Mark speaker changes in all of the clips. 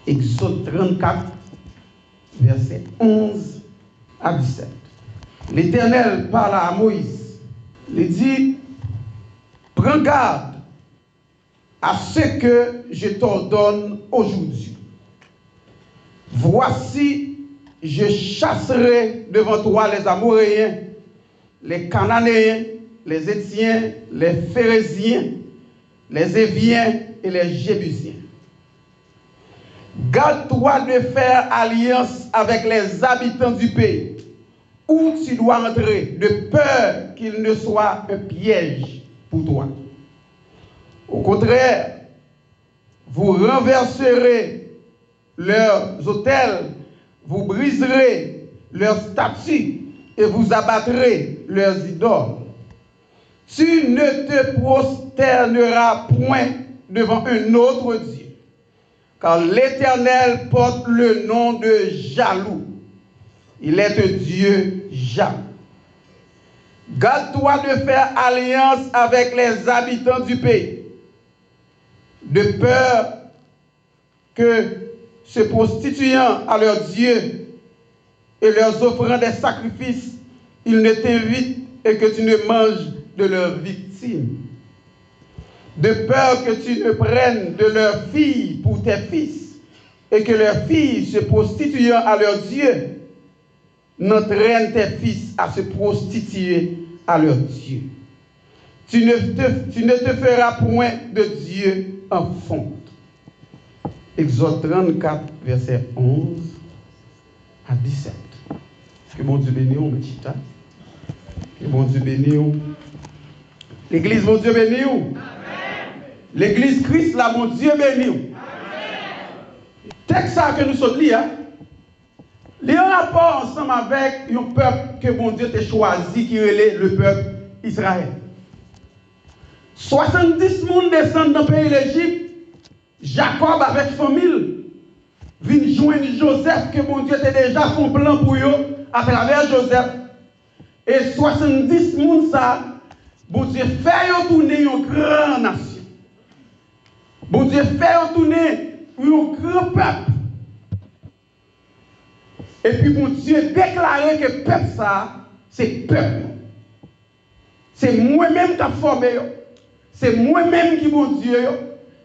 Speaker 1: Exode 34, versets 11 à 17. L'Éternel parle à Moïse. Il dit, prends garde à ce que je t'ordonne aujourd'hui. Voici, je chasserai devant toi les Amoréens, les Cananéens, les Étiens, les Phéréziens, les Éviens et les Jébusiens. Garde-toi de faire alliance avec les habitants du pays où tu dois entrer, de peur qu'il ne soit un piège pour toi. Au contraire, vous renverserez leurs autels, vous briserez leurs statues et vous abattrez leurs idoles. Tu ne te prosterneras point devant un autre Dieu, car l'Éternel porte le nom de jaloux. Il est un Dieu jaloux. Garde-toi de faire alliance avec les habitants du pays, de peur que, se prostituant à leurs dieux et leur offrant des sacrifices, ils ne t'invitent et que tu ne manges de leurs victimes. De peur que tu ne prennes de leurs filles pour tes fils et que leurs filles, se prostituant à leurs dieux, n'entraînent tes fils à se prostituer à leurs dieux. Tu ne te feras point de Dieu en fonte. Exode 34, verset 11 à 17. Que mon Dieu bénisse, mon petit tas. Que mon Dieu bénisse. L'église, mon Dieu bénisse. L'église Christ, là, mon Dieu bénisse. Texte ça que nous sommes liés, il y a un rapport ensemble avec un peuple que mon Dieu t'a choisi, qui est le peuple Israël. 70 personnes descendent dans le pays d'Égypte. Jacob avec famille vient joindre Joseph, que mon Dieu t'a déjà fait un plan pour eux à travers Joseph. Et 70 personnes, ça, bon Dieu fait tourner une grande nation. Bon Dieu fait tourner un grand peuple. Et puis bon Dieu déclaré que le peuple ça, c'est peuple. C'est moi-même qui ai formé. C'est moi-même qui bon Dieu.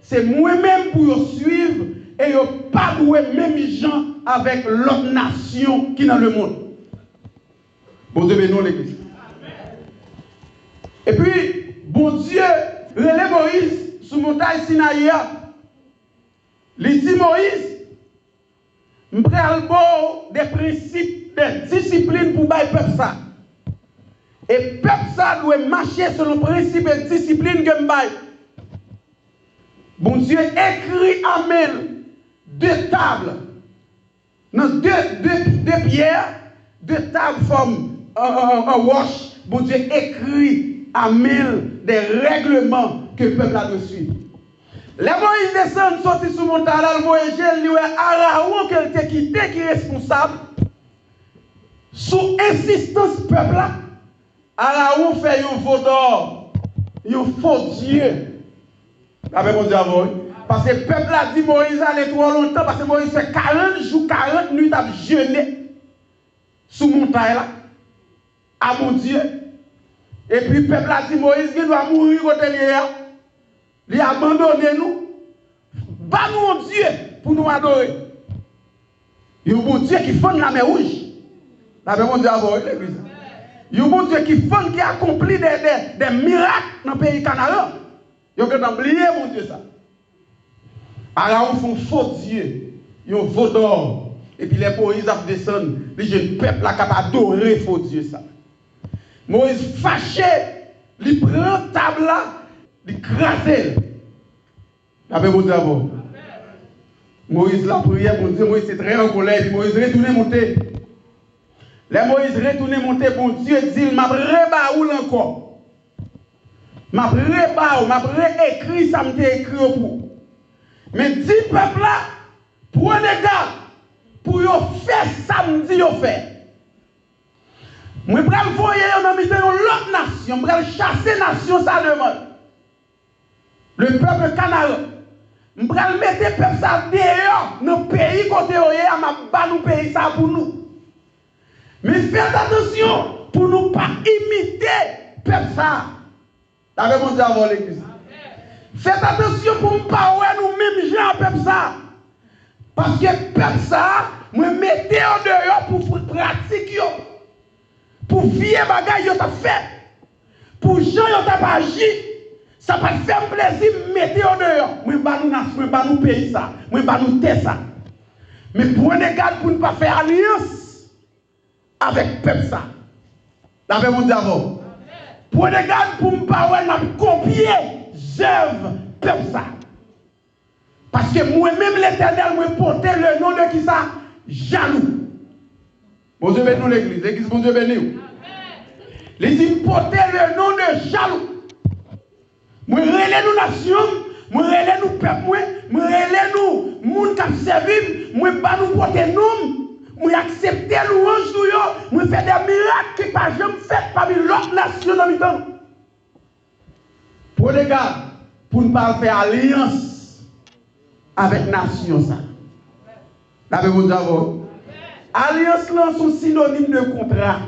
Speaker 1: C'est moi-même pour suivre et pas doué même gens avec l'autre nation qui est dans le monde. Bon Dieu bénisse l'église. Et puis, bon Dieu, relève Moïse sous montagne Sinaï. Il dit Moïse, je prends des principes, des disciplines pour le peuple ça. Et le peuple ça doit marcher selon le principe et discipline que je baille. Bon Dieu écrit en mail deux tables, non, deux pierres, deux tables forment un roche. Bon Dieu écrit en mail des règlements que le peuple a de suivre. Les Moïse descend, sorti sous montagne, le Moïse, il lui a Araon qu'elle t'a quitté, qui est responsable. Sous insistance du peuple là, Araon fait un veau d'or, un faux Dieu. Avec mon Dieu avant. Parce que le peuple a dit Moïse allait trop longtemps, parce que Moïse fait 40 jours, 40 nuits à jeûner sous montagne là, à mon Dieu. Et puis le peuple a dit Moïse, il doit mourir côté là. Il a abandonné nous. Bat nous un Dieu pour nous adorer. Il y a un bon Dieu qui fonde la mer rouge. Avec mon Dieu avant l'église. Il y a un bon Dieu qui fonde, qui accomplit des miracles dans le pays Canada. Il y a un oublié mon Dieu ça. Alors on fait un faux Dieu. Il y a un veau d'or. Et puis les Moïse descendent. Les jeunes peuples là qui adorer faux Dieu ça. Moïse fâché, il prend table là, il crase. Avec mon Dieu avant. Moïse la prière, mon Dieu, Moïse c'est très en colère. Puis Moïse retourne monter. Les Moïse retourne monter, bon Dieu dit, m'a rebaoul encore. M'a rebaoul, m'a réécrit, ça m'a écrit au bout. Mais dis peuple là, prenez garde pour faire ça me dit faire. Je vais envoyer dans l'autre nation, je vais chasser la nation, ça demande. Le peuple canarien, Je vais mettre le peuple ça dehors dans le pays côté à ma nous pays ça pour nous. Mais faites attention pour ne pas imiter le peuple ça. La réponse est avant l'église. Faites attention pour ne pas nous-mêmes gens peuple ça. Parce que le peuple ça, je mettez en dehors pour pratiquer. Pour vivre bagaille yo t'a fait. Pour gens yo t'a pas agi. Ça va faire plaisir mettez en dehors. Moi pas nous nation, moi pas nous pays ça. Moi pas nous terre ça. Mais prenez garde pour ne pas faire alliance avec peuple ça. La paix mondiale avant. Prenez garde pour ne pas copier œuvre peuple ça. Parce que moi-même l'Éternel me porter le nom de qui ça? Jaloux. Bon Dieu bénis l'église. L'église, bon Dieu bénis. Les dit porter le nom de jaloux. Moi relais nous nation, moi relais nous peuple, moi relais nous monde qui servi, moi pas nous porter nom, moi accepter louange nous yo, moi faire des miracles qui pas jamais fait parmi l'autre nation dans le temps. Pour les gars, pour ne pas faire alliance avec nation ça. L'avez-vous d'abord? Alliance là sont synonymes de contrat.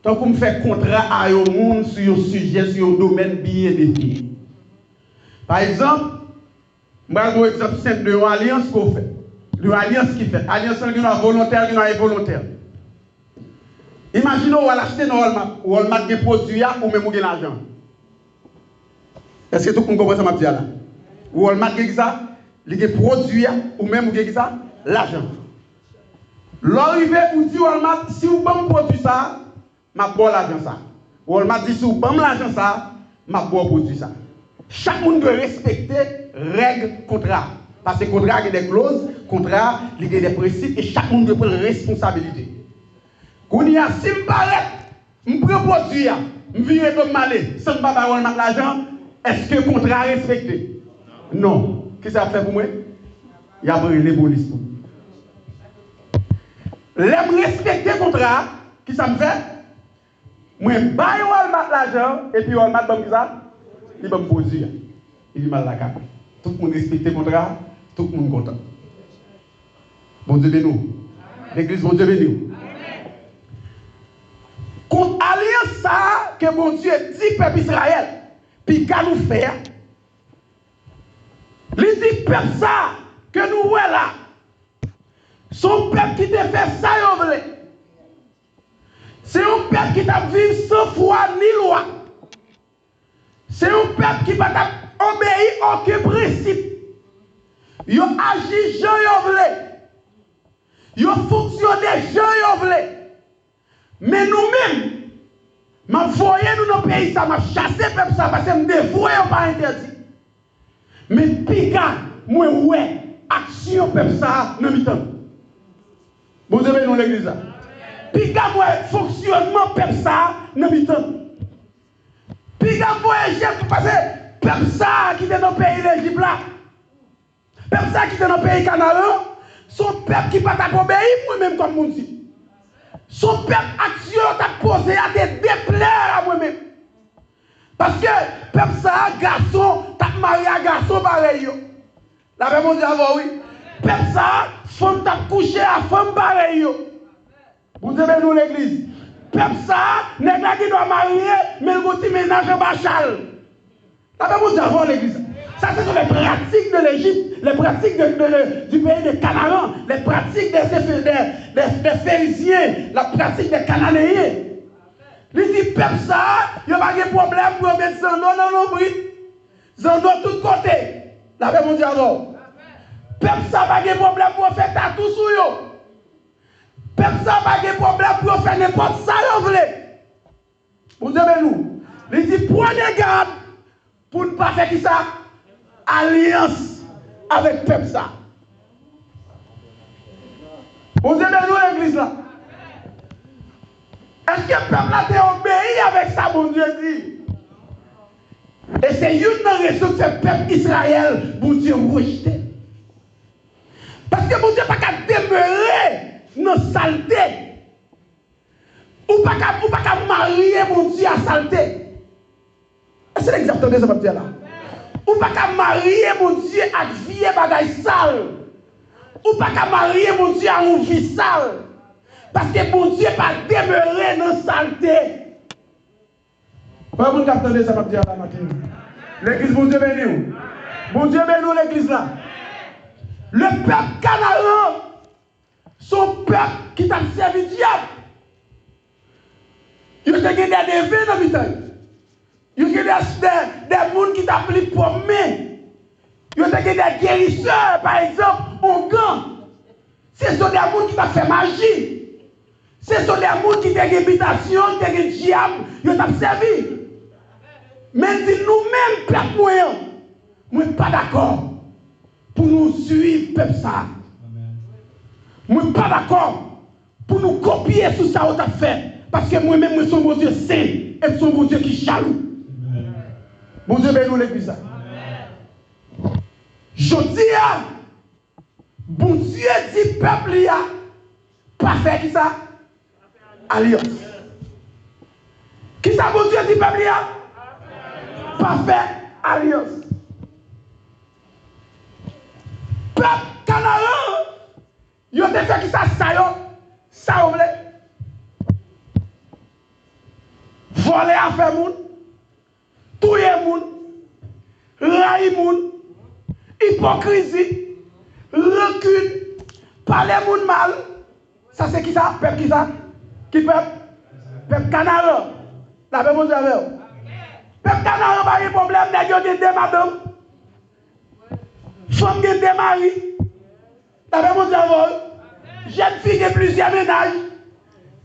Speaker 1: Tant qu'on fait contrat à un monde sur un sujet, sur un domaine bien défini. Par exemple, je vais vous donner un exemple simple de l'alliance qu'on fait. De l'alliance qui fait. Alliance qui est volontaire, qui est involontaire. Imaginez vous allez acheter dans Walmart des produits ou même de l'argent. Est-ce que tout le monde comprend ça, ma petite là? Walmart qui ça, des produits ou même qui ça, l'argent. L'arrivée vous dit Walmart, si vous avez produit ça, ma bois l'argent ça. Walmart dit si vous avez l'argent ça, ma bois produit ça. Chaque monde doit respecter règles contrat. Parce que le contrat a des clauses, le contrat a des principes et chaque monde doit prendre responsabilité. Quand il y a si je prends produit, je viens de m'aller, sans ne pas avoir l'argent, est-ce que le contrat est respecté? Non. Qu'est-ce que ça fait pour moi? Il y a les polices. L'aime respecter le contrat, qui ça me fait? Moi, je vais Walmart l'argent et puis Walmart me ça, il va me produire. Il dit mal la carte. Tout le monde respecte le contrat, tout le monde content. Bon Dieu béni. L'église, bon Dieu béni. Contre alliance ça que bon Dieu dit peuple Israël, puis qu'à nous faire, il dit peuple ça que nous voyons là, son peuple qui te fait ça, c'est un peuple qui t'a vécu sans foi ni loi. C'est un peuple qui va obéir aucun principe. Ils ont agi jean yo vle. Ils ont fonctionné jean yo vle. Mais nous-mêmes, ma voyé nous dans le pays, ça m'a chassé peuple ça parce que me dévoué pas interdit. Mais piga, moi ouais, action peuple ça dans le temps. Vous avez dans l'église là. Piga moi fonctionnement peuple ça dans le temps. Piga moi j'ai parce que peuple ça qui est dans le pays l'Égypte là. Peuple ça qui est dans le pays Canaan, son peuple qui pas obéir moi-même comme mon dit. Son peuple action t'a posé à te déplaire à moi-même. Parce que peuple ça garçon t'a marié à garçon pareil. La même on dit avant oui. Peuple ça femme t'a couché à femme pareil. Vous avez nous l'église. Peuple ça nèg qui doit marier mais le petit ménage en bachal. La même on dit avant l'église. Ça, ce sont les pratiques de l'Égypte, les pratiques du pays de Canaan, les pratiques des Phérésiens, la pratique des Cananéens. Il dit, peuple ça, il n'y a pas de problème pour mettre Zando dans l'ombre. Zando de tous côtés. La paix mondiale. Peuple ça, pas de problème pour faire tatou sur eux. Peuple ça, pas de problème pour faire n'importe ça, vous voulez. Vous avez nous. Il dit, prenez garde pour ne pas faire qui ça. Alliance avec le peuple ça. Vous avez nous l'église là. Est-ce que le peuple là t'a obéi avec ça, mon Dieu dit? Et c'est une raison que ce peuple Israël, mon Dieu, rejeté. Parce que mon Dieu n'a pas qu'à demeurer dans la saleté. Ou pas qu'à marier mon Dieu à saleté. C'est exactement ça, mon Dieu là. Ou pas qu'à marier mon Dieu avec vie bagaille sale. Ou pas qu'à marier mon Dieu à une vie sale. Parce que mon Dieu pas demeurer dans la saleté. Pas vous entendez ça dire la matin. L'église mon Dieu béni. Mon Dieu béni l'église là. Le peuple canarien, son peuple qui t'a servi diable. Il y a des défis dans le temps. Il y a des gens qui t'appliquent pour me. Il y a des guérisseurs, par exemple, au camp. Ce sont des gens qui t'ont fait magie. Ce sont des gens qui t'ont fait habitation, qui t'ont fait diable, ils t'ont servi. Mais si nous-mêmes, peuple moyen, nous ne sommes pas d'accord pour nous suivre, peuple ça. Nous ne sommes pas d'accord pour nous copier sur ça qu'on a fait. Parce que moi-même, je suis mon Dieu saint et je suis mon Dieu qui jaloux. Mon Dieu, bénis l'église. Je dis, bon Dieu dit, peuple, il a pas fait qui ça? Alliance. Qui ça, bon Dieu dit, peuple, il a pas fait alliance. Peuple canarien, il a fait qui ça, ça, vous voulez? Voler à faire moun, tuer moun, railler moun, hypocrisie, recul, parler moun mal. Ça c'est qui ça? Peuple qui ça? Qui peuple? Peuple canard. La paix mon Dieu avec vous. Peuple canard pas de problème, nèg yo gen deux madame. Femme gen deux mari. La paix mon Dieu avec vous. Jeune fille gen plusieurs ménages.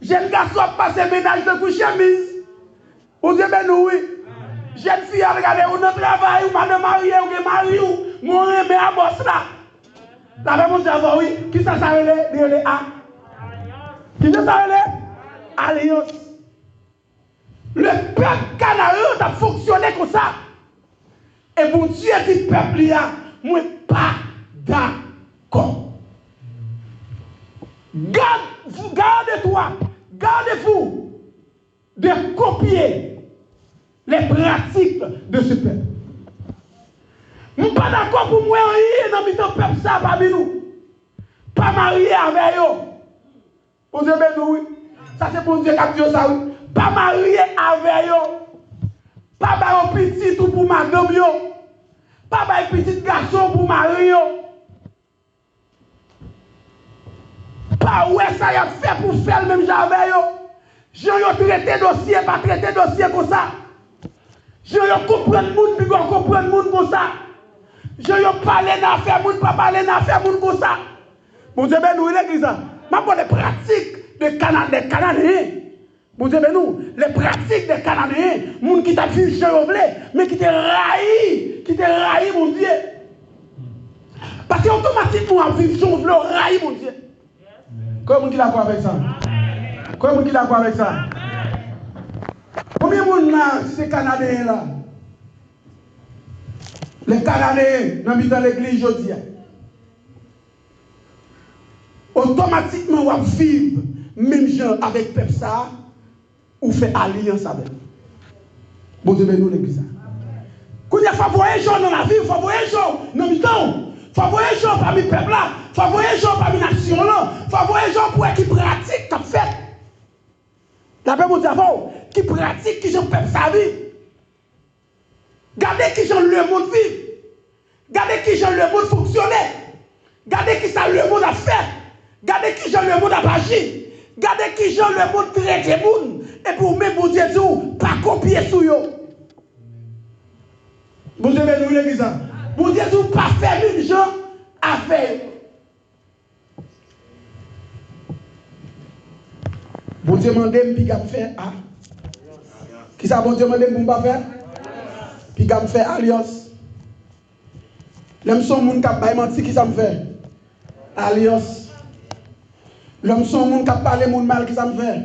Speaker 1: Jeune garçon passe ménage de couche chemise. Vous dites, ben oui. Jeune fille, regardez, on a travail, ou madame mariée, ou est mariée, ou mon aimé à boss là. La même chose, oui. Qui ça s'arrête? Il est A. Qui ça s'arrête? Alliance. Le peuple canarien a fonctionné comme ça. Et mon Dieu dit, peuple, moi, pas d'accord. Gardez-toi, gardez-vous de copier les pratiques de ce peuple. Je ne suis pas d'accord pour moi, dans le peuple, ça, parmi nous. Pas marié avec eux. Pour Dieu, ben oui. Ça, c'est pour Dieu qui a dit ça, oui. Pas marié avec eux. Pas un petit tout pour madame, yo. Pas un petit garçon pour marier. Pas ouais, ça y a fait pour faire le même genre avec eux. Je vais traiter dossier, pas traiter dossier comme ça. Je vais comprendre le monde, puis comprendre le monde comme ça. Je vais parler d'affaires, monde, pas parler d'affaires, monde comme ça. Bon Dieu, ben nous, l'église, je parle des pratiques des Canadiens. Bon Dieu, ben nous, les pratiques des Canadiens, monde qui t'a vu chez mais qui t'a raillé, mon Dieu. Parce qu'automatiquement, on vit chez Oblé, raillé, mon Dieu. Comment qui d'accord avec ça? Comment qui d'accord avec ça? Combien de monde là, si c'est Canadiens là? Les Canadiens, dans l'église aujourd'hui, automatiquement, on vivre même gens avec peuple ça, ou fait alliance avec. Bon Dieu, nous l'église. Quand il faut voyager dans la vie, il faut voyager dans le temps. Il faut voyager parmi le peuple là. Il faut voyager parmi la nation là. Il faut voyager pour qui pratique ta fait. La paix, mon Dieu, qui pratique, qui j'en peuple sa vie. Gardez qui j'en le monde vivre. Gardez qui j'en le monde fonctionner. Gardez qui ça le monde a fait. Gardez qui j'en le monde a agir. Gardez qui j'en le monde traiter monde. Et pour même, mon Dieu, pas copier sur eux. Bon Dieu, nous l'église. Bon Dieu, pas faire une gens à faire. Bon Dieu m'a demandé, puis il faire A. Qui ça, bon Dieu m'a demandé pour ne pas faire? Puis il fait alliance. L'homme son monde qui a menti, qui ça me fait? Alliance. L'homme son monde qui a parlé mon mal, qui ça me fait?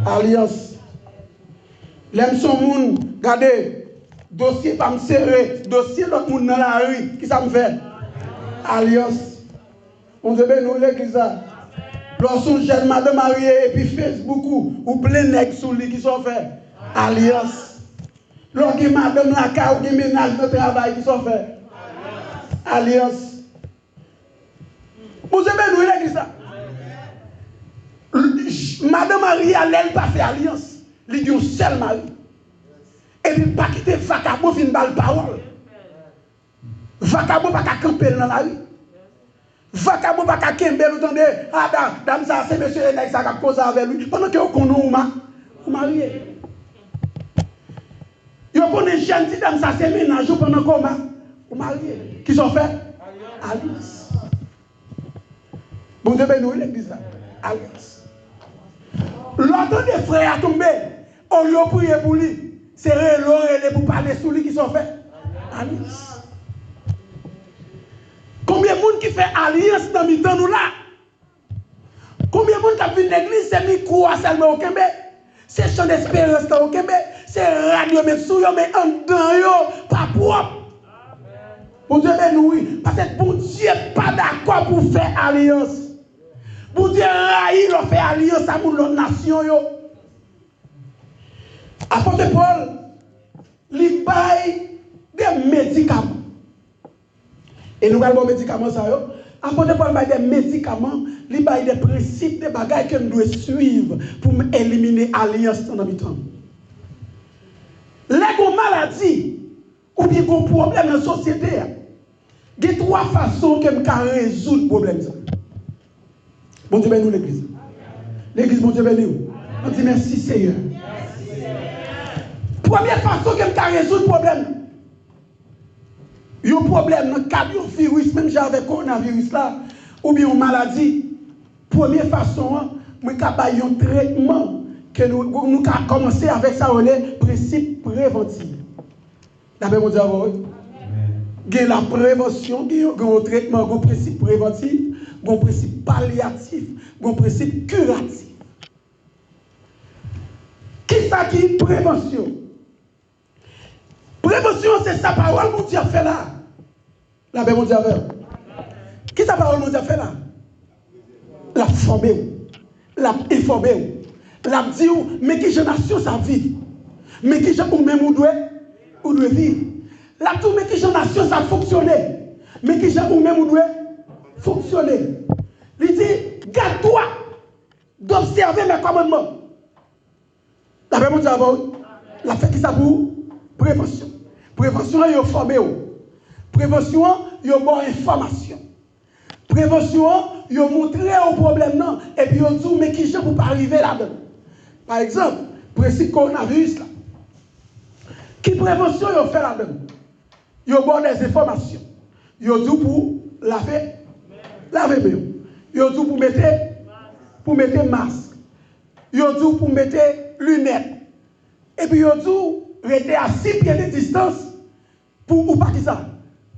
Speaker 1: Alliance. L'homme son monde, regardez, dossier pas me serrer, dossier l'autre monde dans la rue, qui ça me fait? Alliance. On se met nous l'église. Lorsqu'on jeune madame mariée et puis Facebook ou plein nègres sous lui qui sont faits. Alliance. Lorsque madame la cas ou ménage de travail qui sont faits. Alliance. Vous aimez nous l'église ça? Madame Marie, elle pas fait alliance. Il dit un seul mari. Et puis pas quitter vacabon fin balle parole. Vacabon pas camper dans la rue. Vacabon pas camper entendez ah dame ça c'est monsieur René ça qui cause avec lui pendant que vous connaissez ou marié. Vous connaissez jeune petite dame ça c'est ménage pendant comment ou marié qui sont fait alliance. Bon Dieu nous l'église là. Alliance. L'autre des frères a tombé, on lui a prié pour lui. C'est relais pour parler sur lui qui sont faits alliance. Combien de monde qui fait alliance dans le temps nous là? Combien de monde qui a vu l'église, c'est micro seulement au Québec? C'est chant d'espérance au Québec? C'est radio, mais sous mais en dedans, pas propre. Bon Dieu, oui. Parce que bon Dieu n'est pas d'accord pour faire alliance. Bon Dieu raït leur faire alliance avec l'autre nation. Apôtre Paul, il baille des médicaments. Et nous avons des médicaments, ça. Apôtre Paul baille des médicaments, il baille des principes, des bagages que nous devons suivre pour éliminer l'alliance dans notre temps. Les maladies ou bien des problèmes dans la société, il y a trois façons que nous pouvons résoudre le problème. Bon Dieu, nous l'église. L'église, bon Dieu, nous. On dit merci Seigneur. Première façon que nous pouvons résoudre le problème. Il y a un problème dans le cas d'un virus, même avec le coronavirus là, ou bien une maladie. Première façon, nous avons un traitement que nous avons commencé avec ça, le principe préventif. D'après mon Dieu, il y a la prévention, il y a un traitement, il y a un principe préventif, il y a un principe palliatif, il y a un principe curatif. Qui ça qui est prévention? Prévention, c'est sa parole, mon Dieu a fait là. La paix, mon Dieu a fait. Qui sa parole, mon Dieu a fait là? La former, la informer, la dire, mais qui génération ça vit? Mais qui ou même ou doit vivre? La tout, mais qui génération ça fonctionne? Mais qui ou même ou doit fonctionner? Il dit, garde-toi d'observer mes commandements. La paix, mon Dieu a fait. La fait qui ça pour prévention. Prévention, il y a formé. Prévention, il y a bonne information. Prévention, il y a montré au problème non. Et puis il y a dit, mais qui j'ai pour pas arriver là-dedans. Par exemple, principe coronavirus là. Qui prévention il y a fait là-dedans? Il y a bonne des informations. Il y a dit pour laver mieux. Il y a dit pour mettre masque. Il y a dit pour mettre lunettes. Et puis il y a dit rester à 6 pieds de distance pour pas qui ça?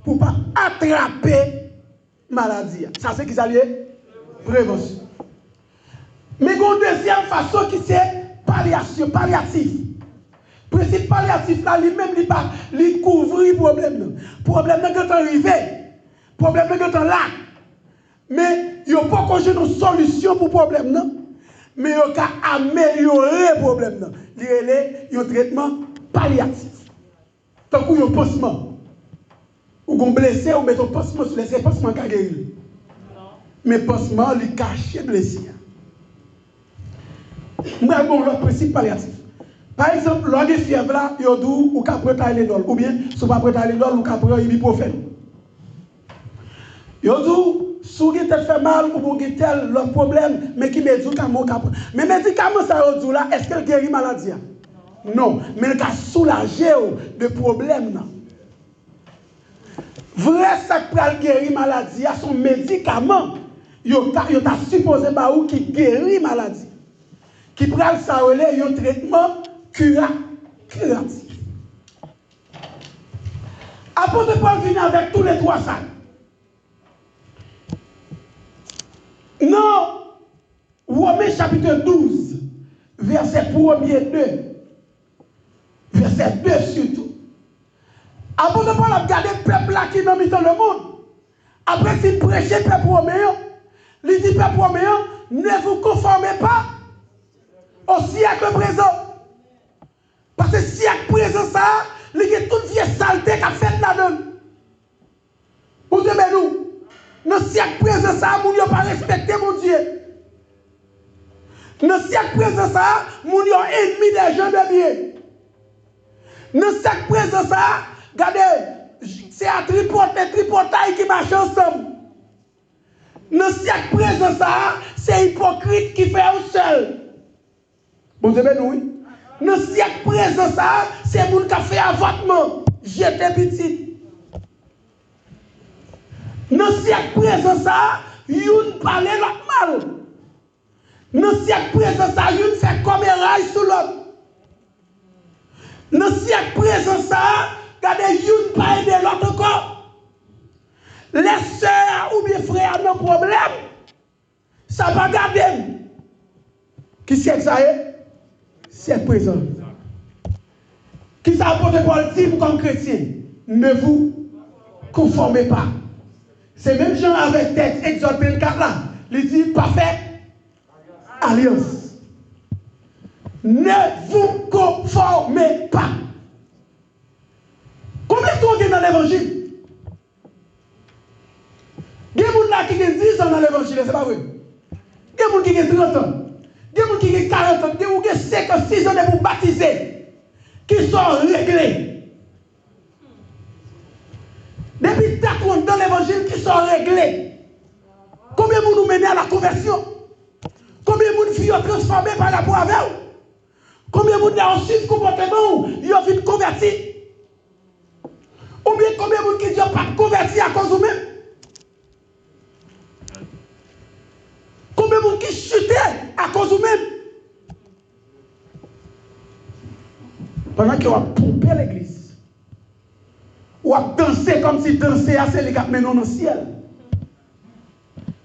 Speaker 1: Pour pas attraper maladie. Ça c'est qui ça lié? Prévention. Mais il y a une deuxième façon qui c'est palliatif. Principe palliatif là lui-même il couvre le problème. Le problème n'est pas arrivé. Le problème n'est pas là. Mais il n'y a pas une solution pour le problème non. Mais il y a améliorer le problème. Il y a un traitement palliatif. Tant qu'il y a un pansement, ou qu'on blessé, ou met un pansement sur les pansements qui guérir. Mais le pansement, il cache le blessé. Nous avons le principe palliatif. Par exemple, lors de fièvre là, il y a dit ou qu'à prendre l'édol, ou bien, si vous ne prenez pas l'édol, ou qu'à prendre l'ibuprofène. Il y a dit, si vous avez fait mal ou vous avez tel problème, mais qui médicament mais médicament ça dit là, est-ce qu'elle guérit maladie? Non, mais elle a soulagé de problème. Vrai ça qui guérir maladie, son médicament, il a supposé qui guérit maladie. Qui prend ça un traitement curatif. Apôtre Paul vient avec tous les trois sacs. Non, Romains chapitre 12, verset 1er et 2. Verset 2 surtout. Apôtre Paul a regardé le peuple là qui est dans le monde. Après, s'il prêchait le peuple romain, il dit peuple romain, ne vous conformez pas au siècle présent. Parce que si avec présence ça, il y a toute vieille saleté qui a fait là-dedans. Vous aimez nous? Dans le siècle présent, ça, moun yo pas respecté mon Dieu. Dans le siècle présent, ça, moun yo ennemi des gens de bien. Dans le siècle présent, ça, regardez, c'est à tripotaille qui marche ensemble. Dans le siècle présent, ça, c'est hypocrite qui fait un seul. Vous aimez nous, oui? Dans le siècle présent, ça, c'est moun qui fait avortement. J'étais petit. Dans le siècle présent, ça, yon parle l'autre mal. Dans le siècle présent, ça, yon fait comme un rail sur l'autre. Dans le siècle présent, ça, regardez, yon pas aider l'autre encore. Les sœurs ou bien frères ont un problème. Ça va garder. Qui c'est que ça est? Siècle présent. Qui ça apporte pour le dire comme chrétien? Ne vous conformez pas. C'est même gens avec texte Exode 24 là. Il dit parfait alliance. Ne vous conformez pas. Combien de temps vous dans l'évangile? Il y a des gens qui ont 10 ans dans l'évangile, c'est pas vrai. Il y a des gens qui ont 30 ans. Il y a des gens qui ont 40 ans. Il y a des gens qui ont 56 ans pour baptiser. Qui sont réglés. Depuis tant dans l'évangile qui sont réglés. Combien de nous menons à la conversion? Combien de filles sont transformées par rapport à eux? Combien de gens ont suivi le comportement? Ils ont vite converti? Ou bien combien de gens qui n'ont pas converti à cause d'eux-mêmes? Combien de gens qui chutaient à cause d'eux-mêmes? Pendant qu'ils ont pompé l'église. Ou à danser comme si danser à celui qui a mené dans le ciel.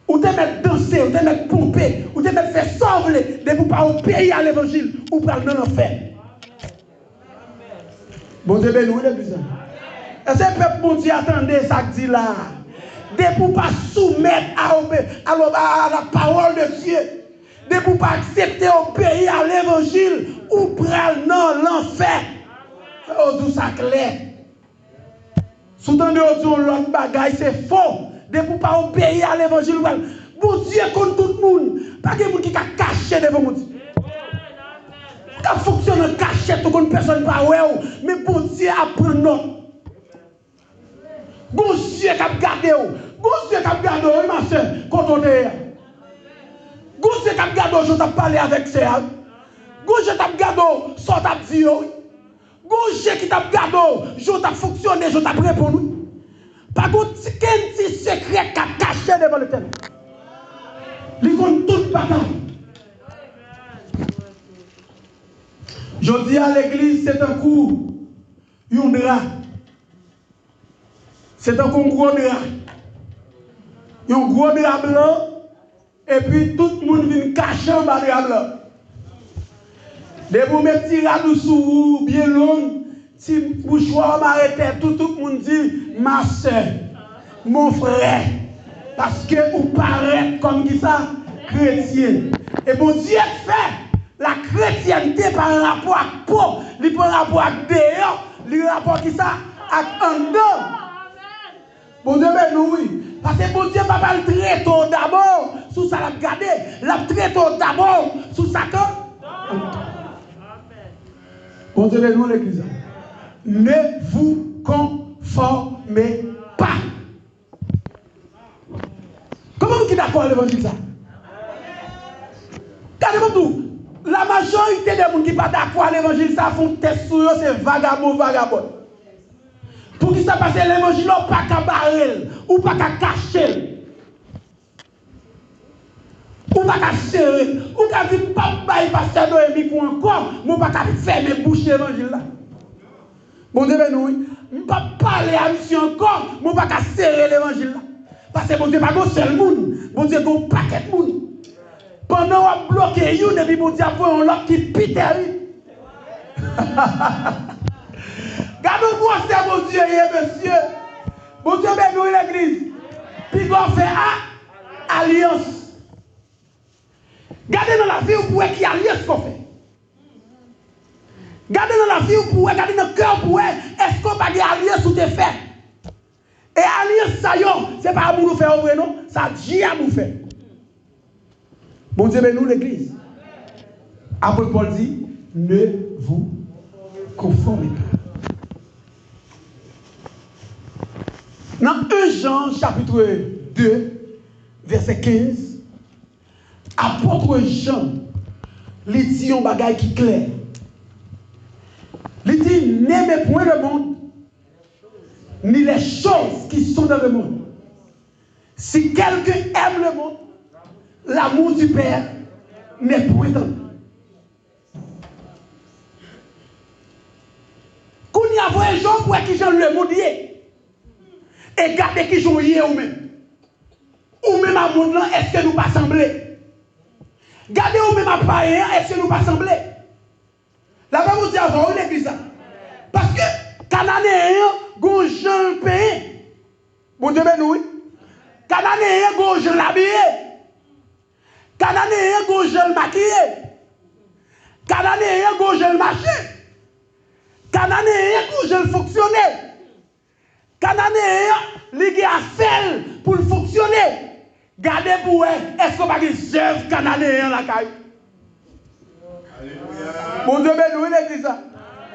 Speaker 1: Ou te mettre danser, ou te mettre pomper, ou te mettre faire sauver de vous pas au pays à l'évangile, ou pour aller dans l'enfer. Bon Dieu, nous l'église. Est-ce que le peuple, bon Dieu, attendez ça que dit là? De vous pas soumettre à la parole de Dieu. De vous pas accepter au pays à l'évangile, ou pour aller dans l'enfer. Oh, tout ça clair. Soudan de l'autre bagaille, c'est faux. De pour pas obéir à l'évangile. Bon Dieu contre tout le monde. Pas de monde qui a caché devant mon Dieu. Qui fonctionne caché, tout le personne pas ouais. Mais bon Dieu apprend non. Bon Dieu qui a gardé. Bon Dieu qui a gardé, ma soeur, quand on est. Bon Dieu qui a gardé, je t'ai parlé avec ça. Bon Dieu qui a gardé, ça t'a dit. Gauche qui t'a gardé, je t'ai fonctionné, je t'ai répondu. Par contre, quel petit secret qui a caché devant le terrain. Il compte toute bataille. Je dis à l'église, c'est un coup, un drap. C'est un gros drap. Un gros drap blanc, et puis tout le monde vient cacher en bas de drap blanc. De vous mettre des radou sous vous, bien long, si bouchoir m'arrête, tout le monde dit, ma soeur, mon frère, parce que vous paraît comme qui ça, chrétien. Et bon Dieu fait la chrétienté par rapport à peau, il par rapport à dehors, il rapport qui ça, à en dedans. Bon Dieu, mais nous, oui. Parce que bon Dieu, papa, le traite d'abord, sous ça l'a gardé, la traite d'abord, sous ça quand. Bon Dieu, nous l'église. Ne vous conformez pas. Comment vous êtes d'accord avec l'évangile ça? Regardez-moi tout. La majorité des gens qui ne sont pas d'accord avec l'évangile ça font test sur eux, c'est vagabond. Pour qui ça passe l'évangile, ou pas qu'à barrer, ou pas qu'à cacher. Ou pas qu'à serrer, ou qu'à dire pas de pasteur Noémie pour encore, ou pas qu'à fermer bouche l'évangile là. Bon Dieu, nous, ne pas parler à mission encore, ou pas qu'à serrer l'évangile là. Parce que bon Dieu, pas un seul monde, bon Dieu, un paquet de monde. Pendant qu'on bloque une, et puis bon Dieu, on l'a qui pite. Gardons-moi, c'est mon Dieu, monsieur. Bon Dieu, nous l'église. Puis on fait alliance. Gardez dans la vie, vous pouvez qu'il y a alliance qu'on fait. Gardez dans la vie pour gardez dans le cœur pour est-ce qu'on va garder alliance sous tes faits? Et alliance ça c'est pas pour nous faire ouvrir non, ça Dieu a nous fait. Bon Dieu, nous l'église. Apôtre Paul dit, ne vous conformez pas. Dans 1 Jean chapitre 2, verset 15, apôtre Jean, il dit un bagage qui est clair. Il dit, n'aimez point le monde, ni les choses qui sont dans le monde. Si quelqu'un aime le monde, l'amour du Père n'est point dans lui. Quand il y a des gens pour qui j'en le monde et gardez qui j'en y ou même. Ou même à monde là, est-ce que nous pas sembler? Gardez ou même à païen, est-ce que nous pas sembler? La Bible vous dit avant l'église ça. Parce que Cananéen, gon Jean le pays. Bon Dieu ben nous. Cananéen, gon Jean l'habillé. Cananéen, gon Jean le maquillé. Cananéen, gon Jean le marché. Cananéen, gon Jean le fonctionner. Cananéen, li a fait pour le fonctionner. Gardez pour est-ce qu'on va dire chef Cananéen la caille? Bon Dieu ben nous l'église ça.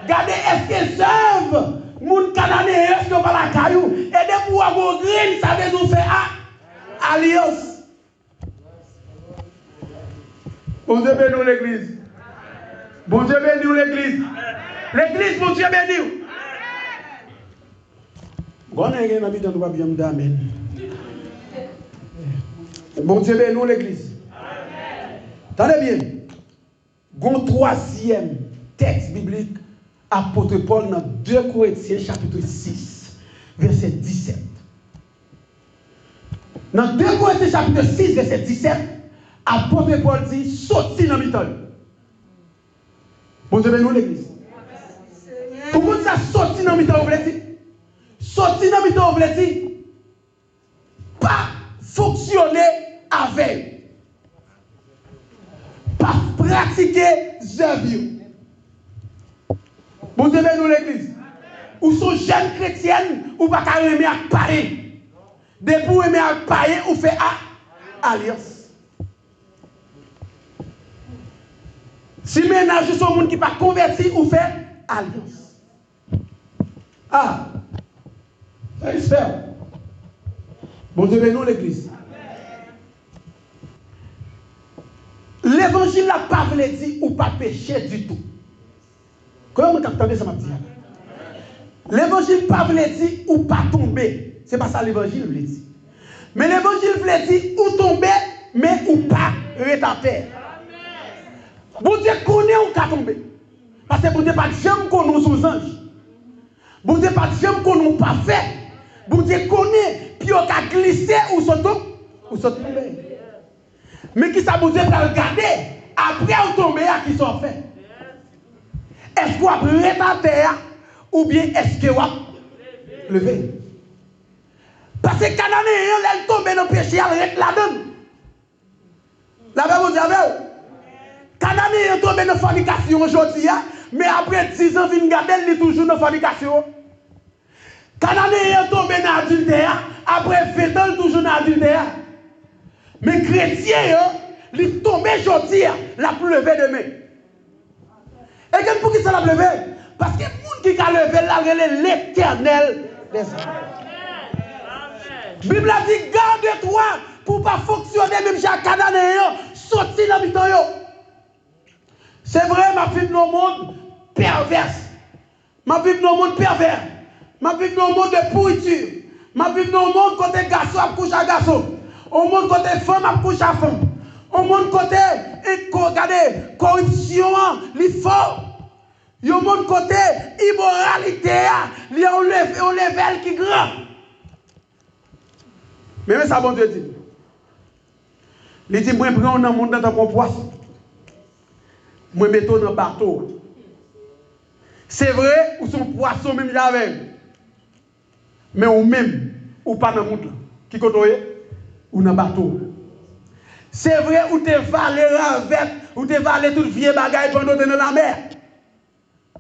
Speaker 1: Gardez, est-ce que serve mon Cananéen, est-ce que pas la caillou? Et de pour avoir grille, ça veut nous faire alliance. Bon Dieu bénis l'église. Bon Dieu bénis l'église. L'église, bon Dieu bénis. Bon Dieu bénis l'église. Attendez bien. Gon troisième texte biblique. Apôtre Paul dans 2 Corinthiens chapitre 6, verset 17. Dans 2 Corinthiens chapitre 6, verset 17, apôtre Paul dit, sorti dans le temps. Bon Dieu, nous l'église. Pourquoi ça sorti dans le temps, vous voulez dire? Sorti dans le temps, vous voulez dire? Pas fonctionner avec. Pas pratiquer œuvres. Bon Dieu, nous l'église. Ou sont jeunes chrétiennes, ou pas qu'à aimer à payer. Depuis vous aimer à payer, ou fait alliance. Si ménage sont gens qui pas converti, ou fait alliance. Ah, ça espère. Bon Dieu, nous l'église. L'évangile n'a pas voulu dire ou pas péché du tout. Comment vous entendez ça, m'a dit? L'évangile pas veut dire ou pas tomber. Ce n'est pas ça l'évangile veut dire. Mais l'évangile veut dire ou tomber, mais ou pas rester. Bon Dieu connaît ou pas tomber. Parce que bon Dieu pas jamais connaît sous ange. Bon Dieu pas jamais connaît ou pas fait. Bon Dieu connaît, puis on a glissé ou tomber. Mais qui ça bon Dieu va regarder après on tomber à qui sont fait. Est-ce qu'on va rester à terre ou bien est-ce qu'on va lever? Parce que les Cananéens, ils tombent dans le péché, ils restent là-dedans. La Bible dit, les Cananéens tombent dans la fornication aujourd'hui, mais après 10 ans, ils viennent garder, ils sont toujours dans la fornication. Les Cananéens tombent dans l'adultère, après 20 ans, ils sont toujours dans l'adultère. Mais les chrétiens, ils tombent aujourd'hui, ils ont levé demain. Et pour qui ça l'a levé? Parce que les gens qui ont levé là, c'est l'éternel des âmes. La Bible a dit, garde-toi pour ne pas fonctionner même chez les Cananéens, sortir dans le temps. C'est vrai, ma vie dans le monde perverse. Ma vie dans le monde pervers. Ma vie dans le monde de pourriture. Ma vie dans le monde côté garçon à coucher à garçon. Au monde côté femme à coucher à femme. Au monde côté, regardez, corruption, l'effort. Il y a un monde côté, immoralité, il y a un level qui est grand. Mais ça, bon Dieu dit. Il dit, moi, je prends un monde dans mon poisson. Moi, je mets dans le bateau. C'est vrai, ou son poisson même j'avais. Mais ou même, ou pas dans le monde. Qui côtoie? Ou dans le bateau. C'est vrai, ou te valé avec, ou te valé tout vieux bagaille pendant que tu es dans la mer.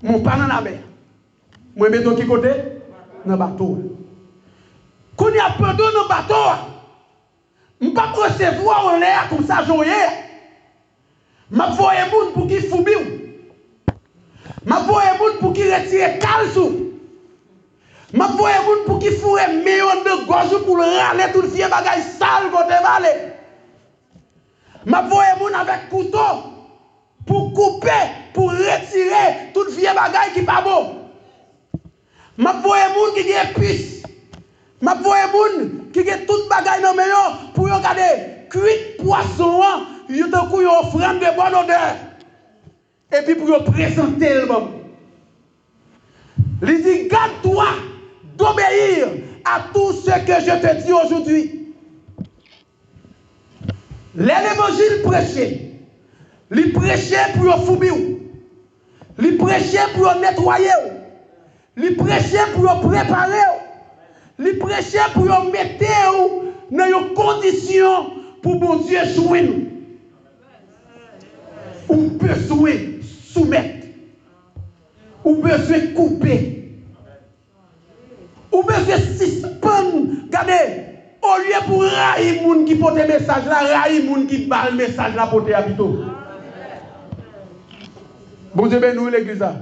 Speaker 1: mon pas dans la mer. Moi, je mets qui côté? Dans le bateau. Quand il y a peu d'eau dans le bateau, je ne peux pas recevoir en l'air comme ça, joyeux. Je vais voir les gens pour qu'ils fouillent. Je vais voir les gens pour qu'ils retirent calsou. Je vais voir les gens pour qu'ils fouillent millions de gauche pour râler tout le vieux bagage sale côté vallée. Je vais voir les gens avec couteau pour couper, pour retirer tout le vieux bagage qui n'est pas bon. Je vais voir les gens qui ont puce. Je vais voir les gens qui ont tout bagage dans les mains pour regarder cuit poisson, ils ont une offrande de bonne odeur. Et puis pour présenter le bon. Il dit, garde-toi d'obéir à tout ce que je te dis aujourd'hui. L'évangile prêché. Il prêchait pour fouiller. Il prêchait pour nettoyer. Il prêchait pour préparer. Il prêchait pour mettre dans une condition pour bon Dieu jouer nous. Ou besoin soumettre. Ou besoin couper. Ou besoin suspendre. Regardez, au lieu pour railler les gens qui portent le message là, railler les gens qui parlent le message là pour te habiter. Bon Dieu, nous l'église là.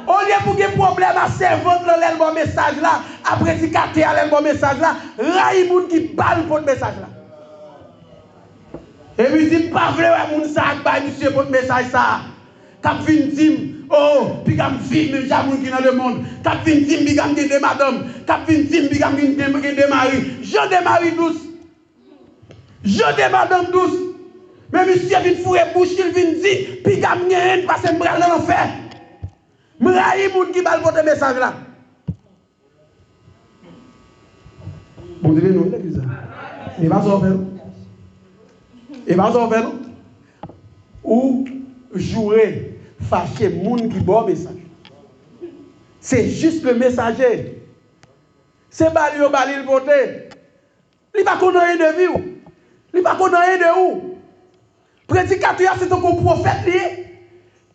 Speaker 1: Au lieu pour qu'il y ait problème à servir dans le bon message là, à prédicater à le bon message là, railler les gens qui parlent pour le message là. Et puis, dit, pas vrai, mon sac, monsieur, pour le message ça. Cap vin dim, oh, puis comme film, les gens qui dans le monde. Cap vin dim, puis comme des madame. Cap vin dim, puis comme des maris. Je des maris douce. Je des madame douce. Mais monsieur vient fourrer bouche, il vient dire, puis comme rien, parce que je vais dans l'enfer. Je vais railler les gens qui parlent pour le message là. Bon Dieu, nous, l'église. Il va s'en faire. Et va s'en faire. Ou jouer, fâcher les gens qui boivent le message. C'est juste le messager. C'est bali au bali le voter. Il ne va pas connaître de vie. Il ne va pas connaître de où. Prédicateur, c'est un prophète lié.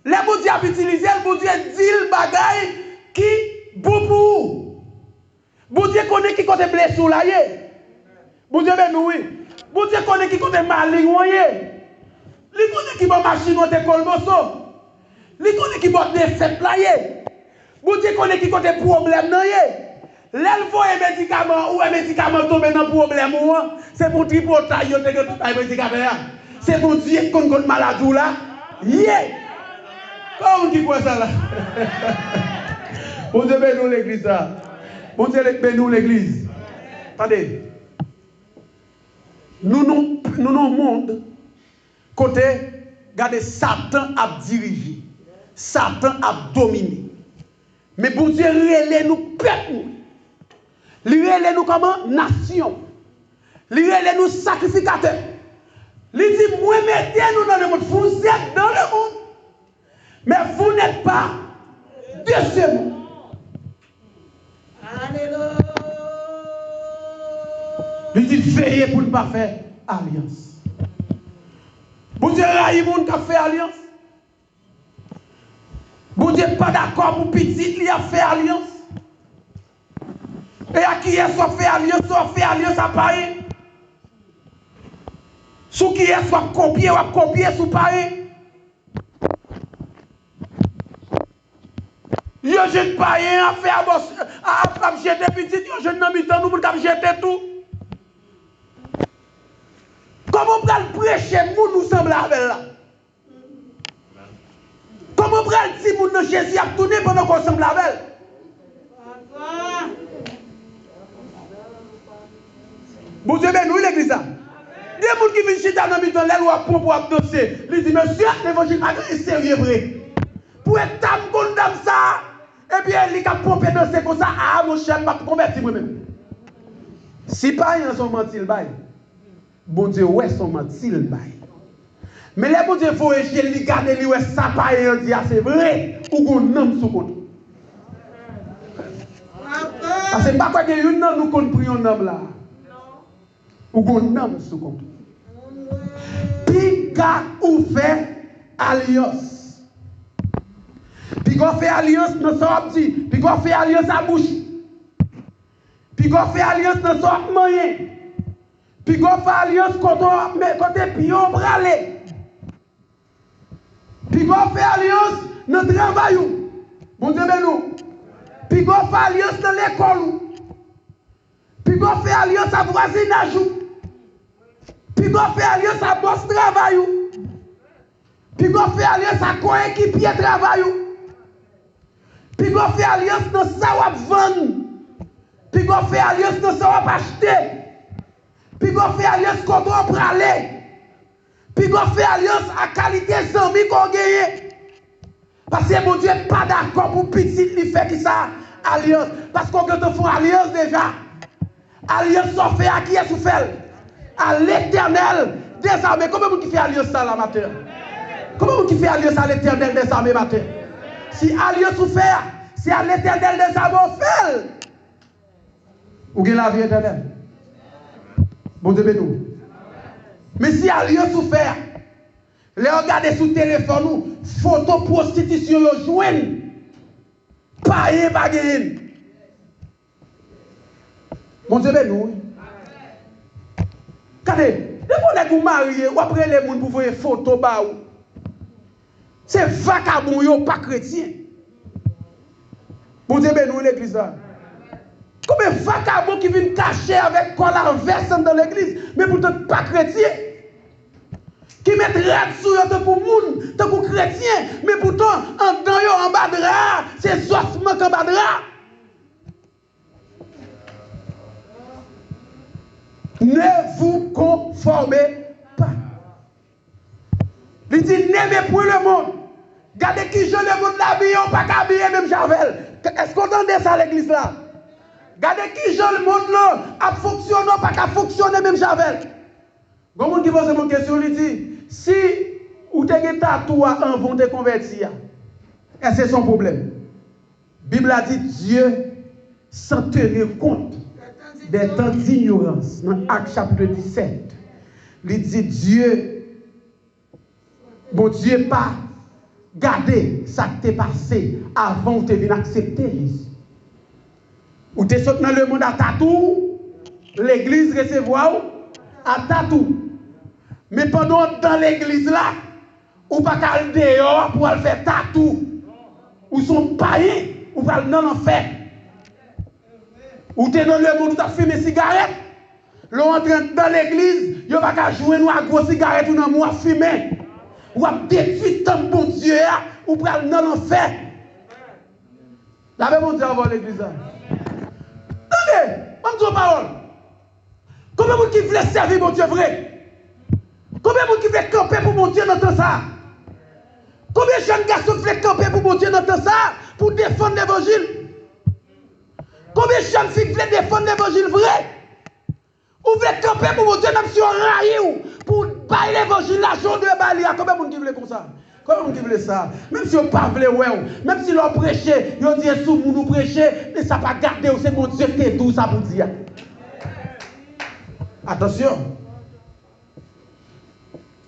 Speaker 1: Les bon Dieu a utilisé, le bon Dieu dit le bagaille qui bon pour. Bon Dieu connaît qui côté blessure là. Bon Dieu ben oui. Bon Dieu connaît qui côté malin. Il connaît qui va machine au école mosso. Il connaît qui va des fêtes là. Bon Dieu connaît qui côté problème là. L'elle voit un médicament ou un médicament tomber dans problème ou c'est pour tripotage yo te que tout médicament. C'est pour Dieu qu'on connaît maladie là. Comment qui voit ça là? Bon Dieu bénit l'église là. Bon Dieu bénit l'église. Attendez. Nous monde côté regardez Satan a dirigé. Satan a dominé. Mais bon Dieu relève nous peuple. Il relève nous comment nation. Il relève nous sacrificateurs. Il dit moi mettez-nous dans le monde. Vous êtes dans le monde. Mais vous n'êtes pas de ce monde. Alléluia. Il dit veillez pour ne pas faire alliance. Vous dites raïs moun qui a fait alliance. Vous dites pas d'accord pour petit qui a fait alliance. Et à qui est soit fait alliance à Paris. Sous qui est soit copier sous Paris. Yo jeune païen a fait à jeter petit, yo jeune nan mi-temps nous pour jeter tout. Comment on peut prêcher nous semblables là? Comment on peut dire que Jésus a tourné pendant qu'on semble avec? Bon Dieu, nous l'église là. Des gens qui viennent chez dans le mi-temps, là, ou pour abdosser. Ils disent, monsieur, l'évangile est sérieux vrai. Pour être tam condamne ça. Et puis, il a pompé danser comme ça. Ah, mon cher, je ne vais pas convertir moi-même. Si pas, ils sont menti le bail. Bon Dieu, ouais, sont menti le bail. Mais les bon Dieu, il faut échelle, il garde, il ouais, ça pas, il dit, c'est vrai. Ou qu'on nomme sous compte. Parce que pas quoi que nous comprenons un homme là. Ou qu'on nomme sous compte. Puis, quand on fait alliance. Puis qu'on fait alliance dans son dit, puis qu'on fait alliance à bouche. Puis qu'on fait alliance dans son moyen. Puis qu'on fait alliance côté pion bralé. Puis qu'on fait alliance dans le travail. Mon Dieu, nous. Puis qu'on fait alliance dans l'école. Puis qu'on fait alliance à voisinage. Puis qu'on fait alliance à boss travail. Puis qu'on fait alliance à coéquipier travail. Puis qu'on fait alliance dans ça ou vendre. Puis qu'on fait alliance dans ça ou acheter. Puis qu'on fait alliance contre on pralé. Puis qu'on fait alliance à qualité d'amis qu'on gagne. Parce que mon Dieu n'est pas d'accord pour petit lui faire qui ça alliance. Parce qu'on te fait alliance déjà. Alliance sont fait à qui est souffert? À l'Éternel des armées. Comment vous qui fait alliance ça la matin? Comment vous qui fait alliance à l'Éternel des armées matin? Si alliance souffert, c'est à l'Éternel des armées fait. Ou bien la vie éternelle. Bon Dieu nous. Mais si alliance souffert, les regarder sous téléphone nous, photo prostitution yo joine. Pas y bagaille. Bon Dieu nous. Regardez, les gens qui mariés ou après les gens pour voir photo ba ou. C'est vagabond yo pas chrétien. Bon Dieu nous l'église là. Combien de vagabonds qui viennent cacher avec quoi l'envers dans l'église, mais pourtant pas chrétien. Qui mettent rêve sur eux pour moun, pour chrétien, mais pourtant en dedans yo en bas de rat, c'est soissement en bas de rat. Ne vous conformez pas. Il dit n'aimez plus le monde. Regardez qui je le monde l'habille, on pas qu'habiller même Javel. Est-ce qu'on entendait ça à l'église là? Regardez qui je le monde là, a fonctionné, pas qu'à fonctionner même Javel. Bon monde qui pose une question, il dit si ou te gen tatou en vont te convertir, est-ce que c'est son problème? La Bible a dit Dieu s'en tenir compte des temps d'ignorance. Dans Actes chapitre 17, il dit Dieu, bon Dieu pas garder ça qui t'est passé avant de venir accepter Jésus. Ou t'es sorti dans le monde à tatou, l'église recevoir à tatou. Mais pendant dans l'église là, ou pas qu'à dehors pour aller faire tatou. Ou sont païens, ou pas dans l'enfer. Ou t'es dans le monde où t'as fumé cigarette. L'on entre dans l'église, il va pas jouer nous à gros cigarette ou dans moi fumer. Ou à détruire tant bon Dieu ou pour aller dans l'enfer. La même Dieu avant l'église. Attendez, on dit parole. Combien de gens qui veulent servir mon Dieu vrai? Combien de gens qui veulent camper pour mon Dieu dans tout ça? Combien de jeunes garçons qui veulent camper pour mon Dieu dans tout ça? Pour défendre l'évangile? Combien de jeunes filles qui veulent défendre l'évangile vrai? Ou veulent camper pour mon Dieu même si on raille pour bailler l'évangile la journée de Balia? Combien de gens qui veulent comme ça? Combien de gens qui veulent ça? Même si on ne parle pas, même si l'on prêche, on dit sous nous prêcher, mais ça ne va pas garder, c'est mon Dieu qui est tout ça pour dire. Attention.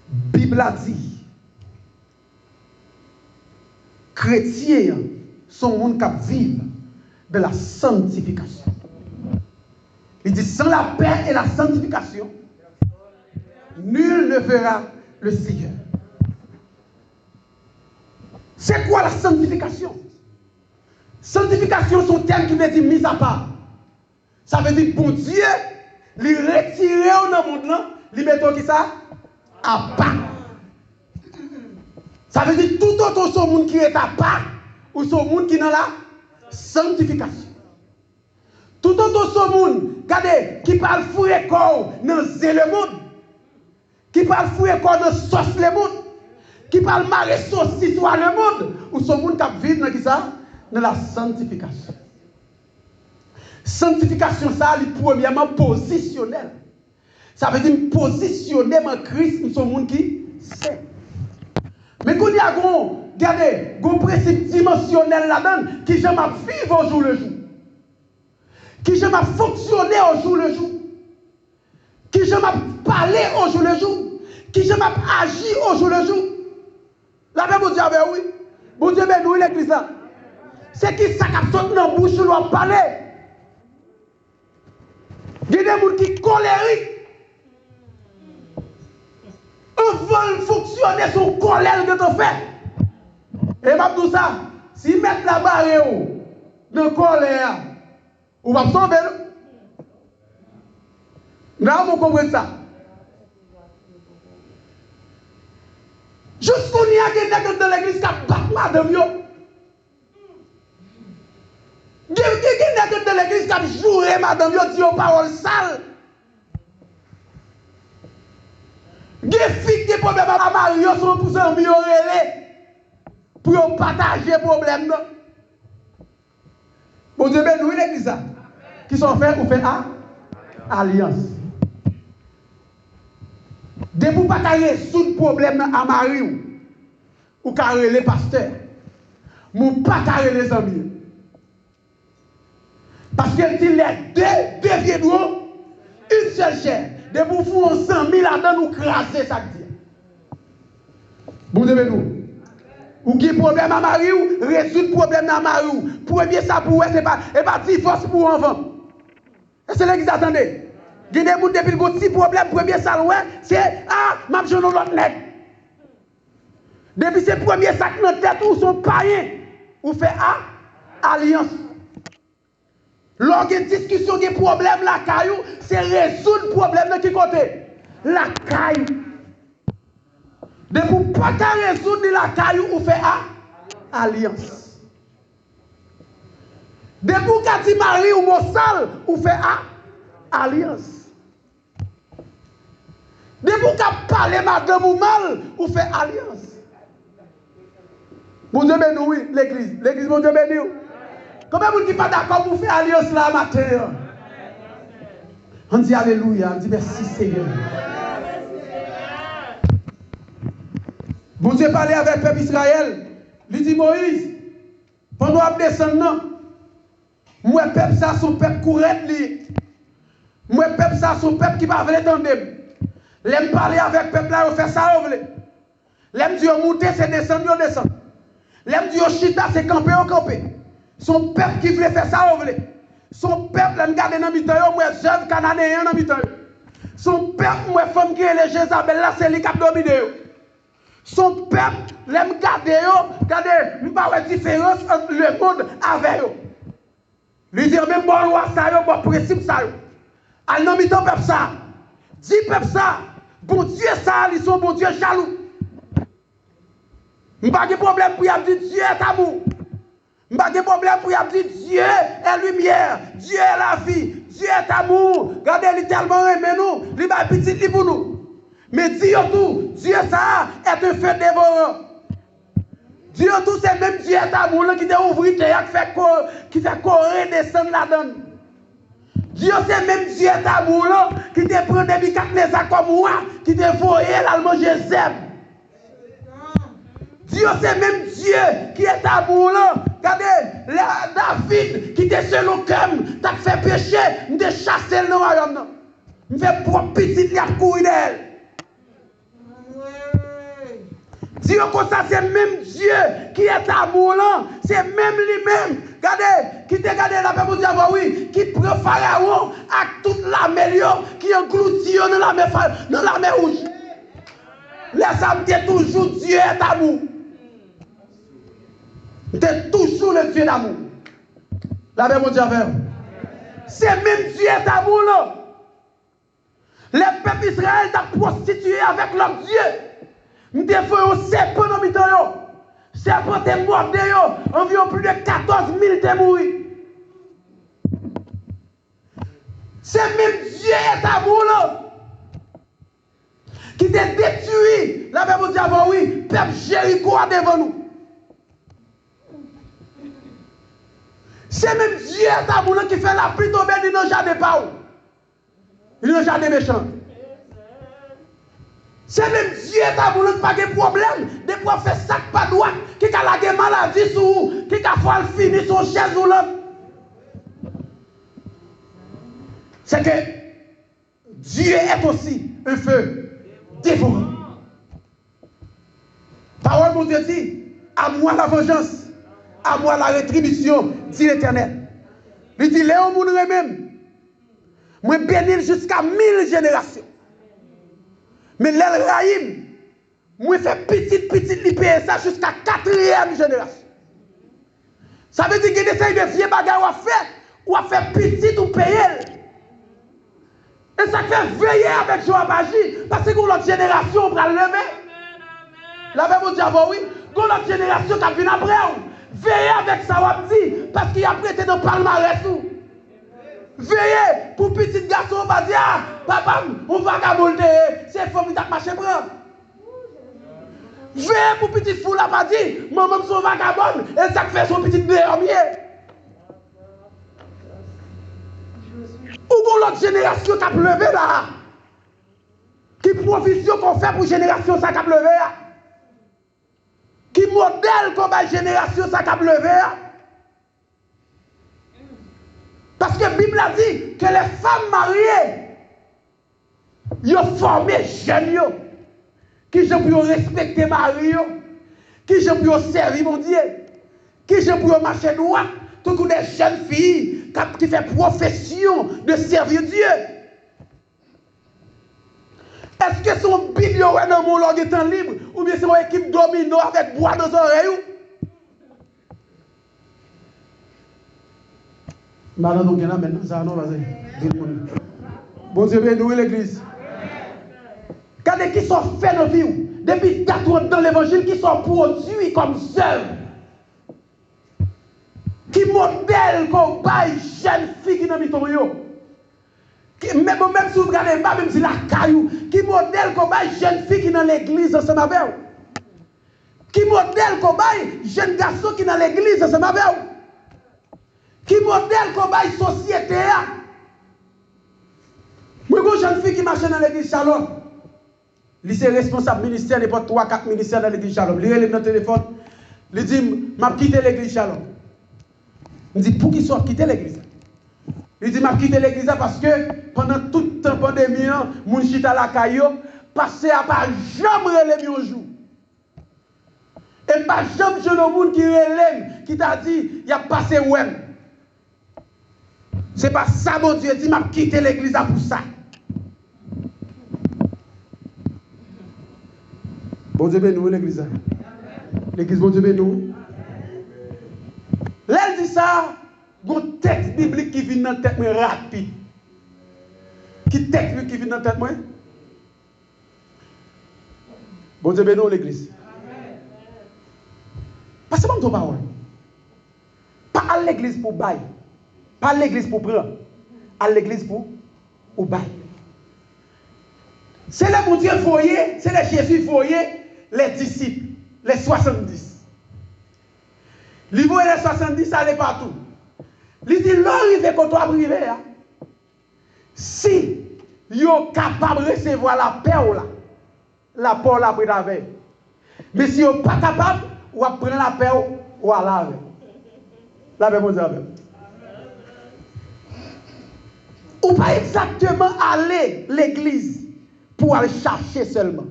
Speaker 1: Bible a dit, chrétiens sont monde qui vivent de la sanctification. Il dit, sans la paix et la sanctification, nul ne verra le Seigneur. C'est quoi la sanctification? Sanctification, c'est un terme qui veut dire mise à part. Ça veut dire, bon Dieu, lui retirer dans le monde là, lui mettre qui ça? À part. Ça veut dire tout autre son monde qui est à part ou son monde qui est dans la sanctification. Tout autre son monde, regardez, qui parle fouet corps dans le monde, qui parle fouet corps dans sauce le monde, qui parle marrer saucisse sur le monde, ou son monde qui vit dans qui ça? Dans la sanctification. Sanctification, ça, est premièrement positionnel. Ça veut dire positionner en Christ, nous sommes monde qui sait. Mais quand il y a un principe dimensionnel là-dedans, qui j'aime à vivre au jour le jour, qui j'aime à fonctionner au jour le jour, qui j'aime à parler au jour le jour, qui j'aime à agir au jour le jour. La Bible dit, oui, Bon Dieu, mais nous, l'église là. C'est qui ça qui saute dans la bouche, nous va parler. Il y a des gens qui sont colériques. On veut fonctionner sur colère que tu fais. Et je dis ça, si mettre la barre de colère, on va sauver. Nous comprenons ça. Jusqu'on y a des nègres de l'église qui battent madame yo. Il y a des nègres de l'église qui jouent madame yo, dit aux paroles sales. Il y a des filles qui ont des problèmes à Mario, sont pour s'améliorer, pour partager les problèmes. Bon Dieu, ben nous, l'église, qui sont faits, ou fait alliance. Dès que vous ne pouvez pas résoudre le problème à Mario, ou carrer les pasteurs, vous ne pouvez pas carrer les amis. Parce que dit les deux pieds d'eau, une seule chair. De vous foutre 100 000 là-dedans, nous craser ça. Bon Dieu, nous. Ou qui problème à Marie, ou résoudre le problème à Marie. Premier ça pour elle, c'est pas divorce pour enfant. Est-ce que l'église attendez? Il y a des gens depuis le petit problème, premier ça, c'est m'a besoin de l'autre nègre. Depuis ce premier sac dans la tête, ou sont païens, ou fait alliance. Lors de discussion des problèmes, la caillou, c'est résoudre le problème de qui côté? La caillou. De vous pas résoudre la caillou, ou fait alliance. De vous quand tu maries ou mossal, ou fait alliance. De vous quand parler madame ou mal, ou fait alliance. Bon Dieu béni, oui, l'église. L'église, bon Dieu béni. Comment vous dites pas d'accord pour faire alliance là matin? On dit alléluia, on dit merci Seigneur. Bon Dieu parlait avec le peuple Israël. Il dit Moïse, pendant qu'on descend, moi peuple ça son peuple courant li. Moi peuple ça son peuple qui va venir tendre. L'aime parler avec le peuple là, on fait ça on veut. L'aime dire monter c'est descendre, on descend. L'aime dire chita c'est camper, on camper. Son peuple qui voulait faire ça, on voulait. Son peuple, l'aime garder dans le temps, moi, jeune Cananéen dans le temps. Son peuple, moi, femme qui est les Jézabel, là, c'est lui qui a dominé. Son peuple, l'aime garder, regardez, nous ne pas de différence entre le monde avec eux. Lui dire, même bon loi, ça, bon principe, ça. À non, temps, peuple, ça. Dis, peuple, ça. Bon Dieu, ça, ils sont bon Dieu jaloux. Je n'ai pas de problème pour dire Dieu est amour. Je n'ai pas de problème pour dire Dieu est lumière, Dieu est la vie, Dieu est amour. Regardez, il tellement aimé nous, il va petit pour nous. Mais Dieu tout, Dieu ça est un feu dévorant. Dieu tout, c'est même Dieu est amour qui t'a ouvert qui fait courir descendre là-dedans. Dieu c'est même Dieu est amour qui t'a pris des bicats comme moi, qui t'a voyé l'allemand Jézeb. Dieu c'est même Dieu qui est amour là. Regardez, David qui était seul au cœur, t'a fait pécher, m'a chassé le royaume. M'a fait propre petite à courir d'elle. Dieu comme ça, c'est même Dieu qui est amour là, c'est même lui-même. Regardez, qui te regarde la paix pour dire oui, qui prend Pharaon avec toute l'armée qui engloutit dans la mer rouge. Les âmes disent toujours Dieu est amour. C'est toujours le Dieu d'amour. La paix pour dire c'est même Dieu est amour là. Les peuples d'Israël sont prostitués avec leur Dieu. Nous devons un serpent dans le temps. Serpent est mort de environ plus de 14 000 sont morts. C'est même Dieu est amour là. Qui t'a détruit. La Bible dit avant oui, peuple Jéricho devant nous. C'est même Dieu est amour là qui fait la pluie tomber dans le jardin de Paul. Dans le jardin méchant. C'est même Dieu qui n'a pas de problème. Des fois, faire ça pas droit, qui a la maladie sur vous, qui a fait finir son chaise ou l'autre. C'est que Dieu est aussi un feu dévorant. Parole de Dieu dit, à moi la vengeance, à moi la rétribution, dit l'Éternel. Il dit, Léon Mounre même, moi bénis jusqu'à 1000 générations. Mais l'El Rahim, moi fais petit, li paye ça jusqu'à 4e génération. Ça veut dire qu'il essaye de vieux bagages ou à faire petit ou payer. Et ça fait veiller avec Joab Agi, parce que l'autre génération va le lever. La Bible dit, oui, l'autre génération qui vient après, veillez avec ça, on dit, parce qu'il a prêté dans le palmarès. Veillez pour petit garçon, on va dire, ah, papa, on va gabolter, c'est formidable, marcher prendre. Veillez pour petit fou, on va dire, maman, son vagabond, et ça fait son petit dernier. Ou l'autre génération qui a levé là, qui provision qu'on fait pour génération ça qui a levé, qui modèle comme génération ça qui a levé. Parce que la Bible a dit que les femmes mariées, ils ont formé jeunes, qui ont pu respecter Marie, qui ont pu servir mon Dieu, qui ont pu marcher droit, tout des jeunes filles qui font profession de servir Dieu. Est-ce que son Bible est dans mon log étant libre, ou bien c'est une équipe domino avec bois dans les oreilles? Maintenant, donc, maintenant, ça non, vas-y. Bon Dieu, nous l'église. Regardez qui sont faits dans la vie, depuis 4 ans dans l'évangile, qui sont produits comme œuvres. Qui modèle comme bail jeune fille qui n'a mis ton yo. Même si vous regardez pas, même si la caillou, qui modèle comme bail jeune fille qui dans l'église ensemble avec vous. Qui modèle comme bail jeune garçon qui dans l'église ensemble avec vous. Qui modèle comme bail société. Moi, une jeune fille qui marche dans l'église Shalom. Il est responsable ministère, n'importe 3-4 ministères dans l'église Shalom. Il relève notre téléphone. Il dit, m'a quitté l'église Shalom. Il dit, pour qu'il soit quitté l'église. Il dit, m'a quitté l'église parce que pendant toute la pandémie, mon chita la caillou, passé à pas jamais relever un jour. Et pas jamais jeune monde qui relève, qui t'a dit, il a passé ouais. C'est pas ça, mon Dieu, dit, m'a quitté l'église pour ça. Bon Dieu, nous, l'église. L'église, bon Dieu, nous. Là, elle dit ça, il y a un texte biblique qui vient dans la tête rapide. Qui texte qui vient dans la tête moi? Bon Dieu, bénis l'église. Parce que c'est mon parole. Pas à l'église pour bailler. Pas à l'église pour prendre. À l'église pour bailler. C'est le bon Dieu foyer, c'est le Jésus foyer, les disciples, les 70. Il voit les 70 aller partout. Il dit, l'arrivée quand on a privé, si vous êtes capable de recevoir la paix, la paix la pris la veille. Mais si vous n'êtes pas capable, vous prenez la paix ou à la veille. La paix, mon Dieu. Ou pas exactement aller à l'église pour aller chercher seulement.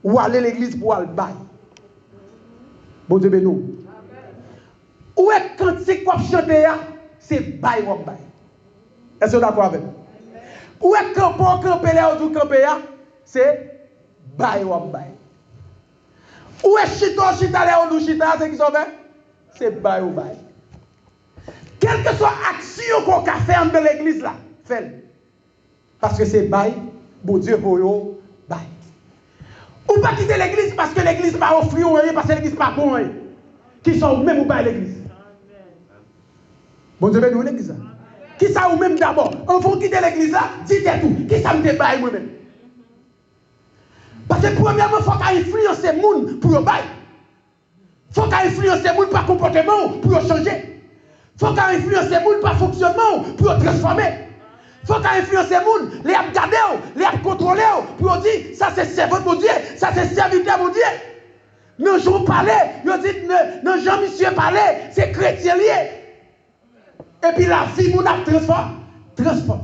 Speaker 1: Ou aller à l'église pour aller bailler. Bon Dieu, nous. Où est quand c'est quoi chanter, c'est bail ou bail. Est-ce que vous êtes d'accord avec moi? Où est quand pour camper là ou camper, c'est bail ou bail. Où est chita là ou chita, c'est qui sont fait? C'est bail ou bail. Quelle que soit l'action qu'on a fait dans l'église là, faites. Parce que c'est bail, bon Dieu pour vous, bail. Ou pas quitter l'église parce que l'église va offrir rien, parce que l'église pas bon. Qui sont même ou bail l'église. Bon Dieu, nous l'église. Qui ça ou même d'abord? On faut quitter l'église là, dites tout. Qui ça me débaille moi-même? Parce que premièrement, il faut qu'à influencer les gens pour le bail. Il faut qu'à influencer les gens par comportement pour changer. Il faut qu'à influencer les gens par fonctionnement pour transformer. Il faut qu'à influencer les gens, les regarder, les contrôler pour dire ça c'est servant de mon Dieu, ça c'est serviteur de mon Dieu. Non, je vous parlais, je dis non, Jean-Monsieur parlait, c'est chrétien lié. Et puis la vie, mon a transforme.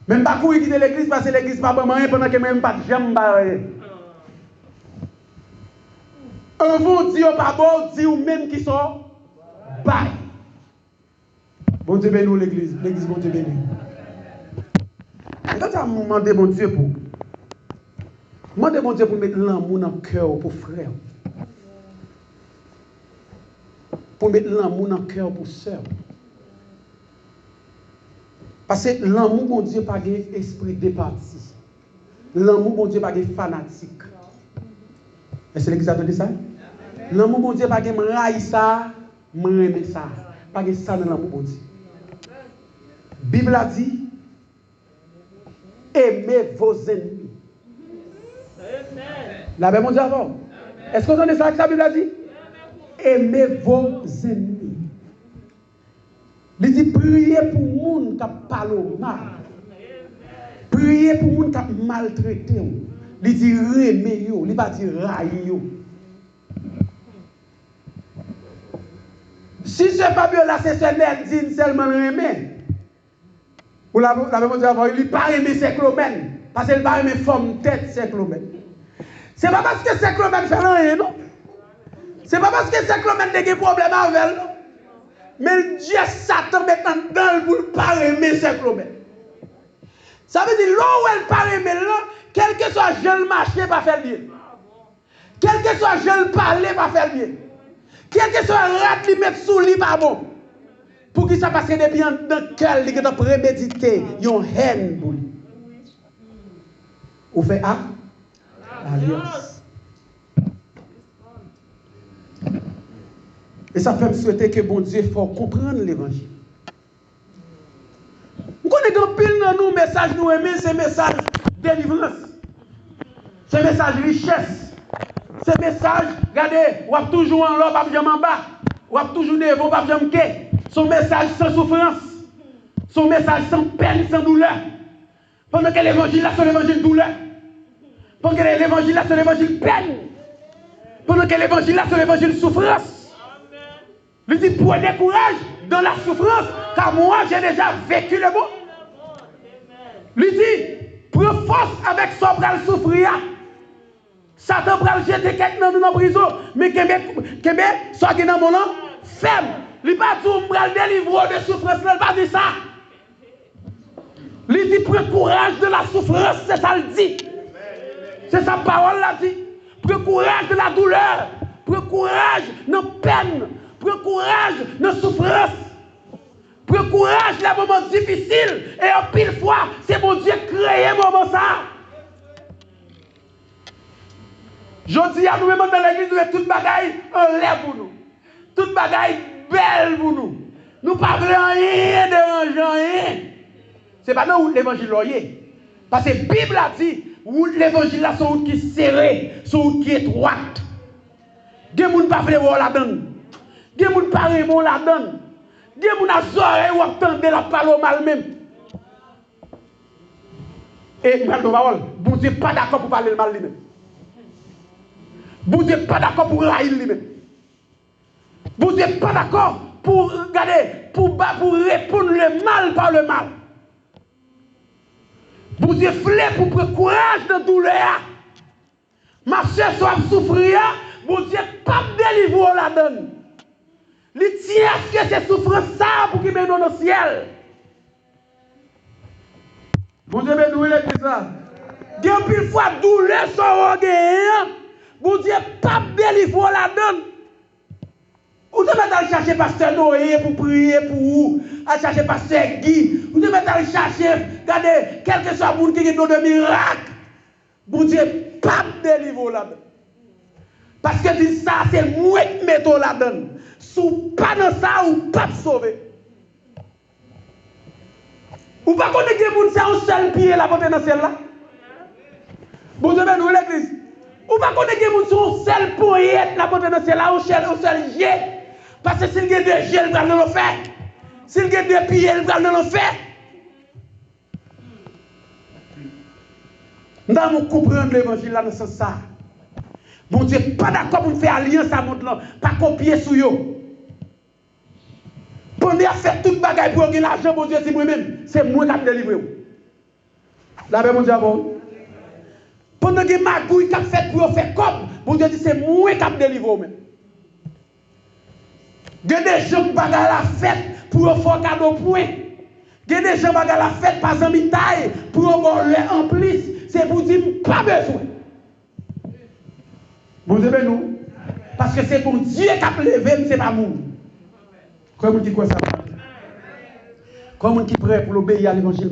Speaker 1: Même pas courir quitter l'église parce que l'église pas bon rien pendant que même pas de jambe. Un vous dit pas bon, dit ou même qui sont bye. Bon Dieu béni l'église, l'église bon Dieu béni. Quand ça m'a demandé mon Dieu pour demandez mon Dieu pour mettre l'amour dans le cœur pour frère. Pour mettre l'amour dans le cœur pour sœur. Parce que l'amour, mon Dieu, pas d'esprit départi. L'amour, mon Dieu, pas de fanatique. Est-ce que l'église a entendu ça? L'amour, mon Dieu, pas de m'raille ça, m'aimer ça. Pas de ça dans l'amour, mon Dieu. La Bible a dit, aimez vos ennemis. La Bible, mon Dieu, avant. Est-ce que vous entendez ça que la Bible a dit? Aimez vos ennemis. Il dit priez pour les gens qui parlent mal. Priez pour les gens qui maltraitent. Il dit remet yo, il va dire raille yo. Si ce Fabio là c'est Nerdine seulement remet. Ou la même chose avant, il pas aimer Saint-Clomen parce qu'il pas aimer forme tête Saint-Clomen. C'est pas parce que Saint-Clomen fait rien non. C'est pas parce que Saint-Clomen a des problèmes avec elle non. Mais Dieu Satan maintenant dans pour pas aimer Saint-Clomen. Ça veut dire là où elle pas aimer là, quel que soit je le marcher pas faire bien. Quel que soit je le parler pas faire bien. Quel que soit rat li mettre sous lui pas bon. Pour qui ça passe depuis dans le cœur il a prémédité une haine pour lui. Ou fait alliance. Et ça fait me souhaiter que bon Dieu faut comprendre l'évangile. Nous connaissons pile dans nous message nous aimer c'est message délivrance. C'est message richesse. C'est message regardez, ou toujours en l'eau pas jamais en bas. Ou toujours névo pas jamais quai. Son message sans souffrance. Son message sans peine, sans douleur. Pendant que l'évangile là c'est l'évangile douleur. Pendant que l'évangile là c'est l'évangile peine. Pendant que l'évangile là c'est l'évangile souffrance. Il dit prenez courage dans la souffrance, car moi j'ai déjà vécu le bon. Il dit prends force avec son bras souffrir. Satan bras jeter quelqu'un dans la prison, mais Kembe soit qui dans mon nom ferme. Il pas dit bras délivrer de souffrance, il pas dit ça. Il dit prends courage de la souffrance, c'est ça le dit. C'est sa parole là dit. Prends courage de la douleur, prends courage de la peine. Prends courage dans la souffrance. Prends courage dans les moments difficiles. Et en pile fois, c'est mon Dieu créé un moment ça. Je dis à nous-mêmes dans l'église, nous toute bagaille en l'air pour nous. Toute bagaille belle pour nous. Nous ne parlons rien dérangeant, rien. Ce n'est pas nous l'évangile loyer. Parce que la Bible a dit, l'évangile là, c'est une qui est serré, c'est une qui est étroite. Des gens ne peuvent pas voir la donne. Des gens ne parlent pas la donne. Des gens ont oreilles ou entendent la parole mal même. Et vous n'êtes pas d'accord pour parler le mal lui-même. Vous n'êtes pas d'accord pour railler lui-même. Vous n'êtes pas d'accord pour regarder, pour répondre le mal par le mal. Vous êtes flé pour prendre courage dans la douleur. Ma soeur soit souffrir, vous n'êtes pas délivrer la donne. Il tient à ce que c'est souffrance ça pour qu'il mène au ciel. Vous devez nous l'église là. Depuis une fois douleur sur orgueil, vous n'êtes pas délivrer la donne. Vous devez aller chercher pasteur Noé pour prier pour vous, aller chercher pasteur Guy. Vous devez aller chercher, regardez, quel que soit le monde qui est dans de miracles. Vous n'êtes pas délivrer la donne. Parce que ça, c'est moi qui mets la donne. Sous pas dans ça ou pas sauver. Ou pas qu'on ait des gens qui ont un seul pied la porte dans celle-là. Vous devez nous l'église. Ou pas qu'on ait des gens qui ont un seul poète la porte dans celle-là, ou seul jet. Parce que s'il y a des jets, il va nous le faire. S'il y a des pieds, il va nous le faire. Nous devons comprendre l'évangile là dans ce sens. Bon Dieu, pas d'accord pour faire alliance à monde là, pas copier sur eux. Pendant à faire toute bagaille pour gagner l'argent, bon Dieu, c'est moi-même, c'est moi qui vais délivrer. La paix, mon Dieu, bon. Pendant que magouille qui a fait pour faire comme, bon Dieu, dit c'est moi qui ai délivré même. Il y a des gens qui bagarent la fête pour faire cadeau point. Il y a des gens qui bagarent la fête par exemple taille pour avoir le en plus. C'est pour dire pas besoin. Vous aimez nous? Parce que c'est pour Dieu qui a levé, c'est pas nous. Comment on dit quoi ça? Comment on qui prêt pour obéir à l'évangile?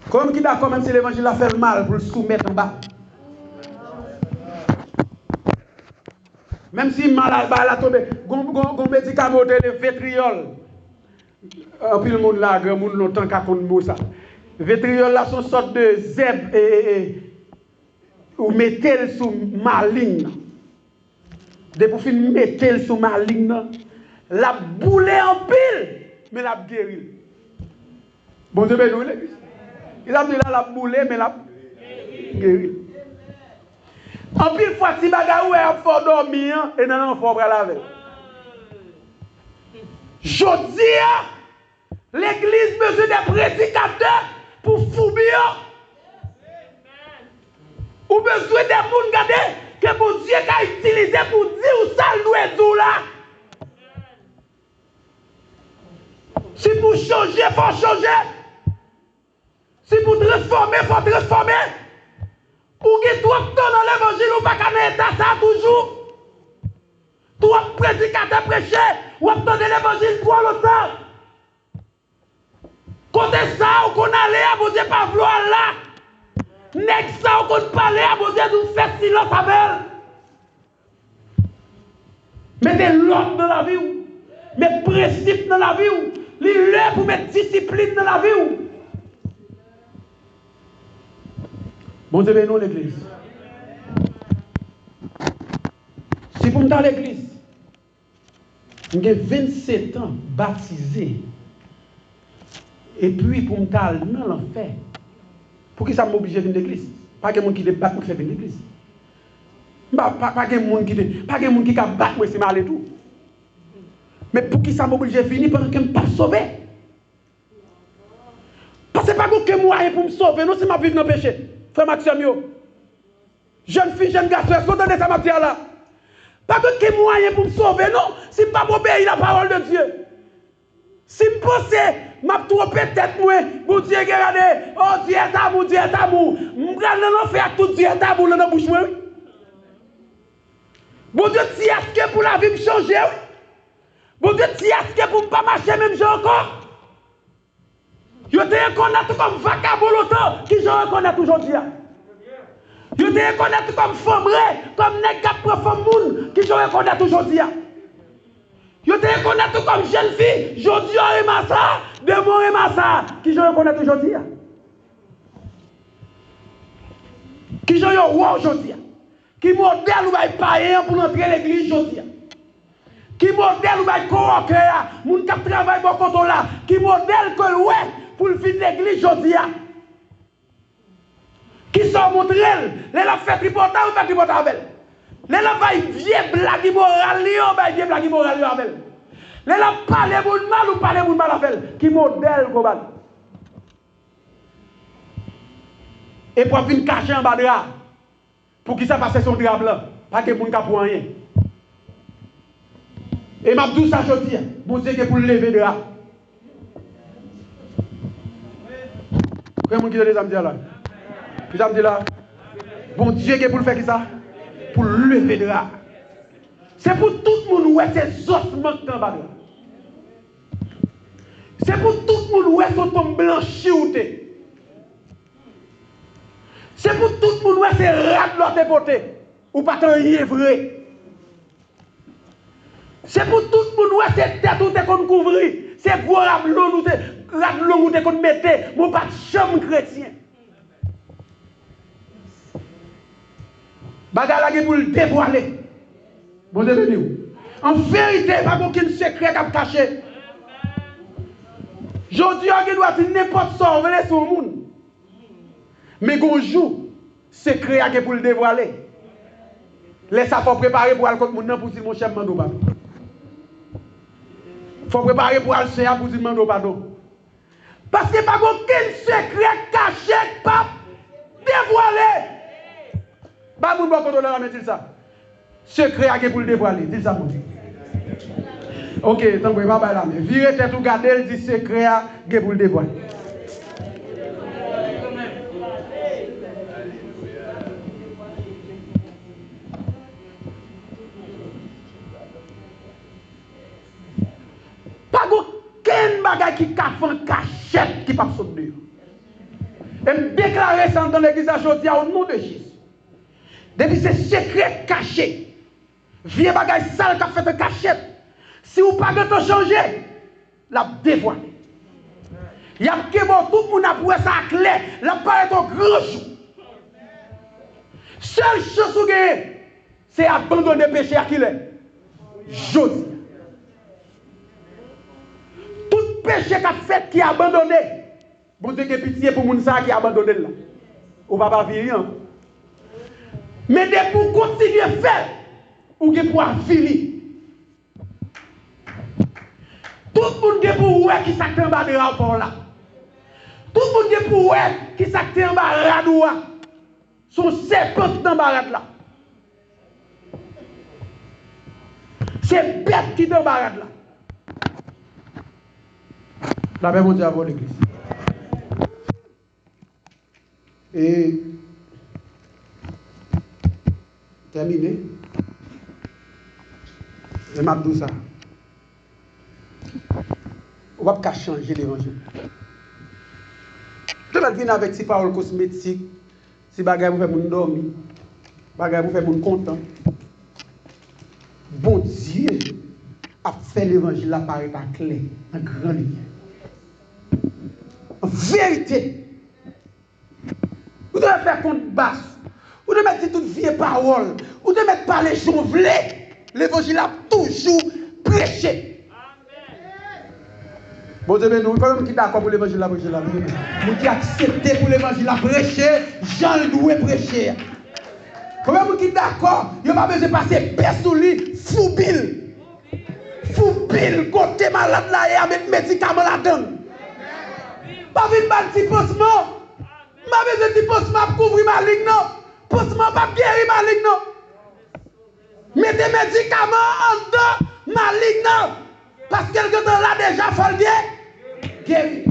Speaker 1: Comment qui d'accord même si l'évangile a fait le mal pour le soumettre en bas? Même si malade a tombé, gon médicament de vétriol. En plus le monde là, grand monde longtemps qu'a connu mot ça. Vétriol là sont sorte de zèbre ou mettez sous maligne. Depuis pour finir mettez sous maligne, la boule en pile, mais la guéri. Bon Dieu béni l'église. Il a dit là la boule mais la guéri. En pile fois si bagarre est fort dormir et non faut bras laver. Jodi l'église besoin des prédicateurs pour foubir. Ou besoin des gens garder que mon Dieu a utilisé pour dire ça nous tout là. Si pour changer, il faut changer. Si pour transformer, il faut transformer. Ou qui trop de temps dans l'évangile, ou pas qu'à état ça toujours. Trop prédicateurs prêcher, ou attendre l'évangile pour longtemps. Côté ça, ou qu'on allait à mon Dieu pas vouloir là. Next ça, ou qu'on parlait à mon Dieu nous faire silence avec elle. Mettez l'ordre dans la vie, mettez principe dans la vie, l'île pour mettre discipline dans la vie. Bon Dieu, bénis l'église. Si vous êtes dans l'église, vous avez 27 ans baptisé, et puis pour me dans l'enfer, pour qui ça m'oblige de venir à l'église? Pas que mon qui débat pour faire venir à l'église. Pas que mon qui a battu moi c'est mal et tout. Mais pour qui ça m'oblige de venir pendant que je ne suis pas sauvé? Parce que pas que moyen pour me sauver, non c'est ma vie dans le péché. Frère Maxime, jeune fille, jeune garçon, est-ce que vous entendez ça matière là? Pas que moyen pour me sauver, non, si je ne pas obéir la parole de Dieu. Si je pense, je m'a trompé tête, moi, bon Dieu, regardez, oh Dieu est amour, Dieu est amour. Je vais faire tout Dieu est amour dans la bouche, moi. Bon Dieu, si est-ce que pour la vie me changer, bon Dieu, si est-ce que pour ne pas marcher même jour encore? Je te reconnais comme vagabond longtemps, qui je reconnais aujourd'hui. Je te reconnais comme femme, comme nègre qui prend femme moun, qui je reconnais aujourd'hui. Je te reconnais comme jeune fille, aujourd'hui on aime ça, demain on aime ça, qui je reconnais aujourd'hui. Qui je roi aujourd'hui. Qui modèle ou va païen pour entrer à l'église aujourd'hui. Qui modèle ou va coquer, moun qui travaille pour côté là, qui modèle que ouais pour le fin de l'église aujourd'hui. Qui sont montrés, les la fait tripoter ou pas tripoter avec elle. Les la va vieille blague immorale, ou va vieille blague immorale avec elle. Les la parler moun mal ou parler moun mal avec elle. Qui modèle comme ça. Et pour venir cacher en bas de là, pour qui ça passe son drap blanc, pas que moun ka pour rien. Et m'a dit ça aujourd'hui, bon Dieu que pour lever de là. Frère, mon qui les amis là. Qui ça me dit là? Bon Dieu qui pour le faire qui ça? Pour lever de là. C'est pour tout le monde où c'est ossements en bas là. C'est pour tout le monde où c'est ton blanchi ou t'es. C'est pour tout le monde où c'est rat de l'autre côté. Ou pas tant rien vrai. C'est pour tout le monde où c'est tête ou t'es qu'on couvrir. C'est gros rablon ou t'es rablon ou t'es qu'on mette. Mon pas de chambre chrétien. Bagala qui pour le dévoiler. Bon Dieu béni. En vérité, pas aucun secret à cacher. Aujourd'hui, on doit dire n'importe quoi sur le monde. Mais bonjour, secret à pour le dévoiler. Laisse ça faut préparer pour aller contre mon nom pour dire mon chef mando pardon. Faut préparer pour aller pour dire mando pardon. Parce que pas aucun secret caché pas dévoilé. Pas mon bon contrôleur, mais dis ça. Secret à pour le dévoiler. Dis ça, mon Dieu. Ok, tant que pas là, mais virez tête ou garder, il dit secret à pour le dévoiler. Pas aucun bagage qui fait cachette qui pas sauter. Et me déclarer ça dans l'église aujourd'hui au nom de Jésus. Depuis c'est secret caché. Vieux bagage sale qui a fait cachette. Si vous pas de changer, la dévoiler. Il y a que tout le monde a pour ça clair, la parole est au grand jour. Seule chose que vous avez, c'est abandonner le péché à qui est. Josie. Tout péché qu'a fait qui a abandonné, bon Dieu, pitié pour les gens qui a abandonné là. Ou pas venir. Mais de pour continuer à faire, ou que pour finir. Tout le monde est pour voir qui s'acte en bas de rapport là. Tout le monde est pour voir qui s'acte en bas de radoua. Son serpent dans barade là. C'est bête qui dans barade là. La paix mondiale avant l'église. Et terminé. Je m'a dit ça. On va pas changer l'évangile. Je vais venir avec ces paroles cosmétiques, ces bagages pour faire mon dormir, bagages pour faire mon content. Bon Dieu a fait l'évangile apparaître à clé, en grand ligne. En vérité, vous devez faire compte basse, vous devez mettre toutes vieilles paroles, vous devez mettre parler jonglé. L'évangile a toujours prêché. Bon Dieu, nous, quand qui est d'accord pour l'évangile à prêcher, nous qui accepté pour l'évangile à prêcher, Jean le doit prêcher. Quand même qui est d'accord, il n'y a pas besoin de passer persouli, foubil, côté malade là et à mettre médicaments là-dedans. Pas vite mal petit pansement. Pas besoin de petit pansement pour couvrir ma ligne non. Pansement pas guérir ma ligne non. Mettez médicaments en dedans ma ligne non. Parce que quelqu'un là déjà faut le guérir.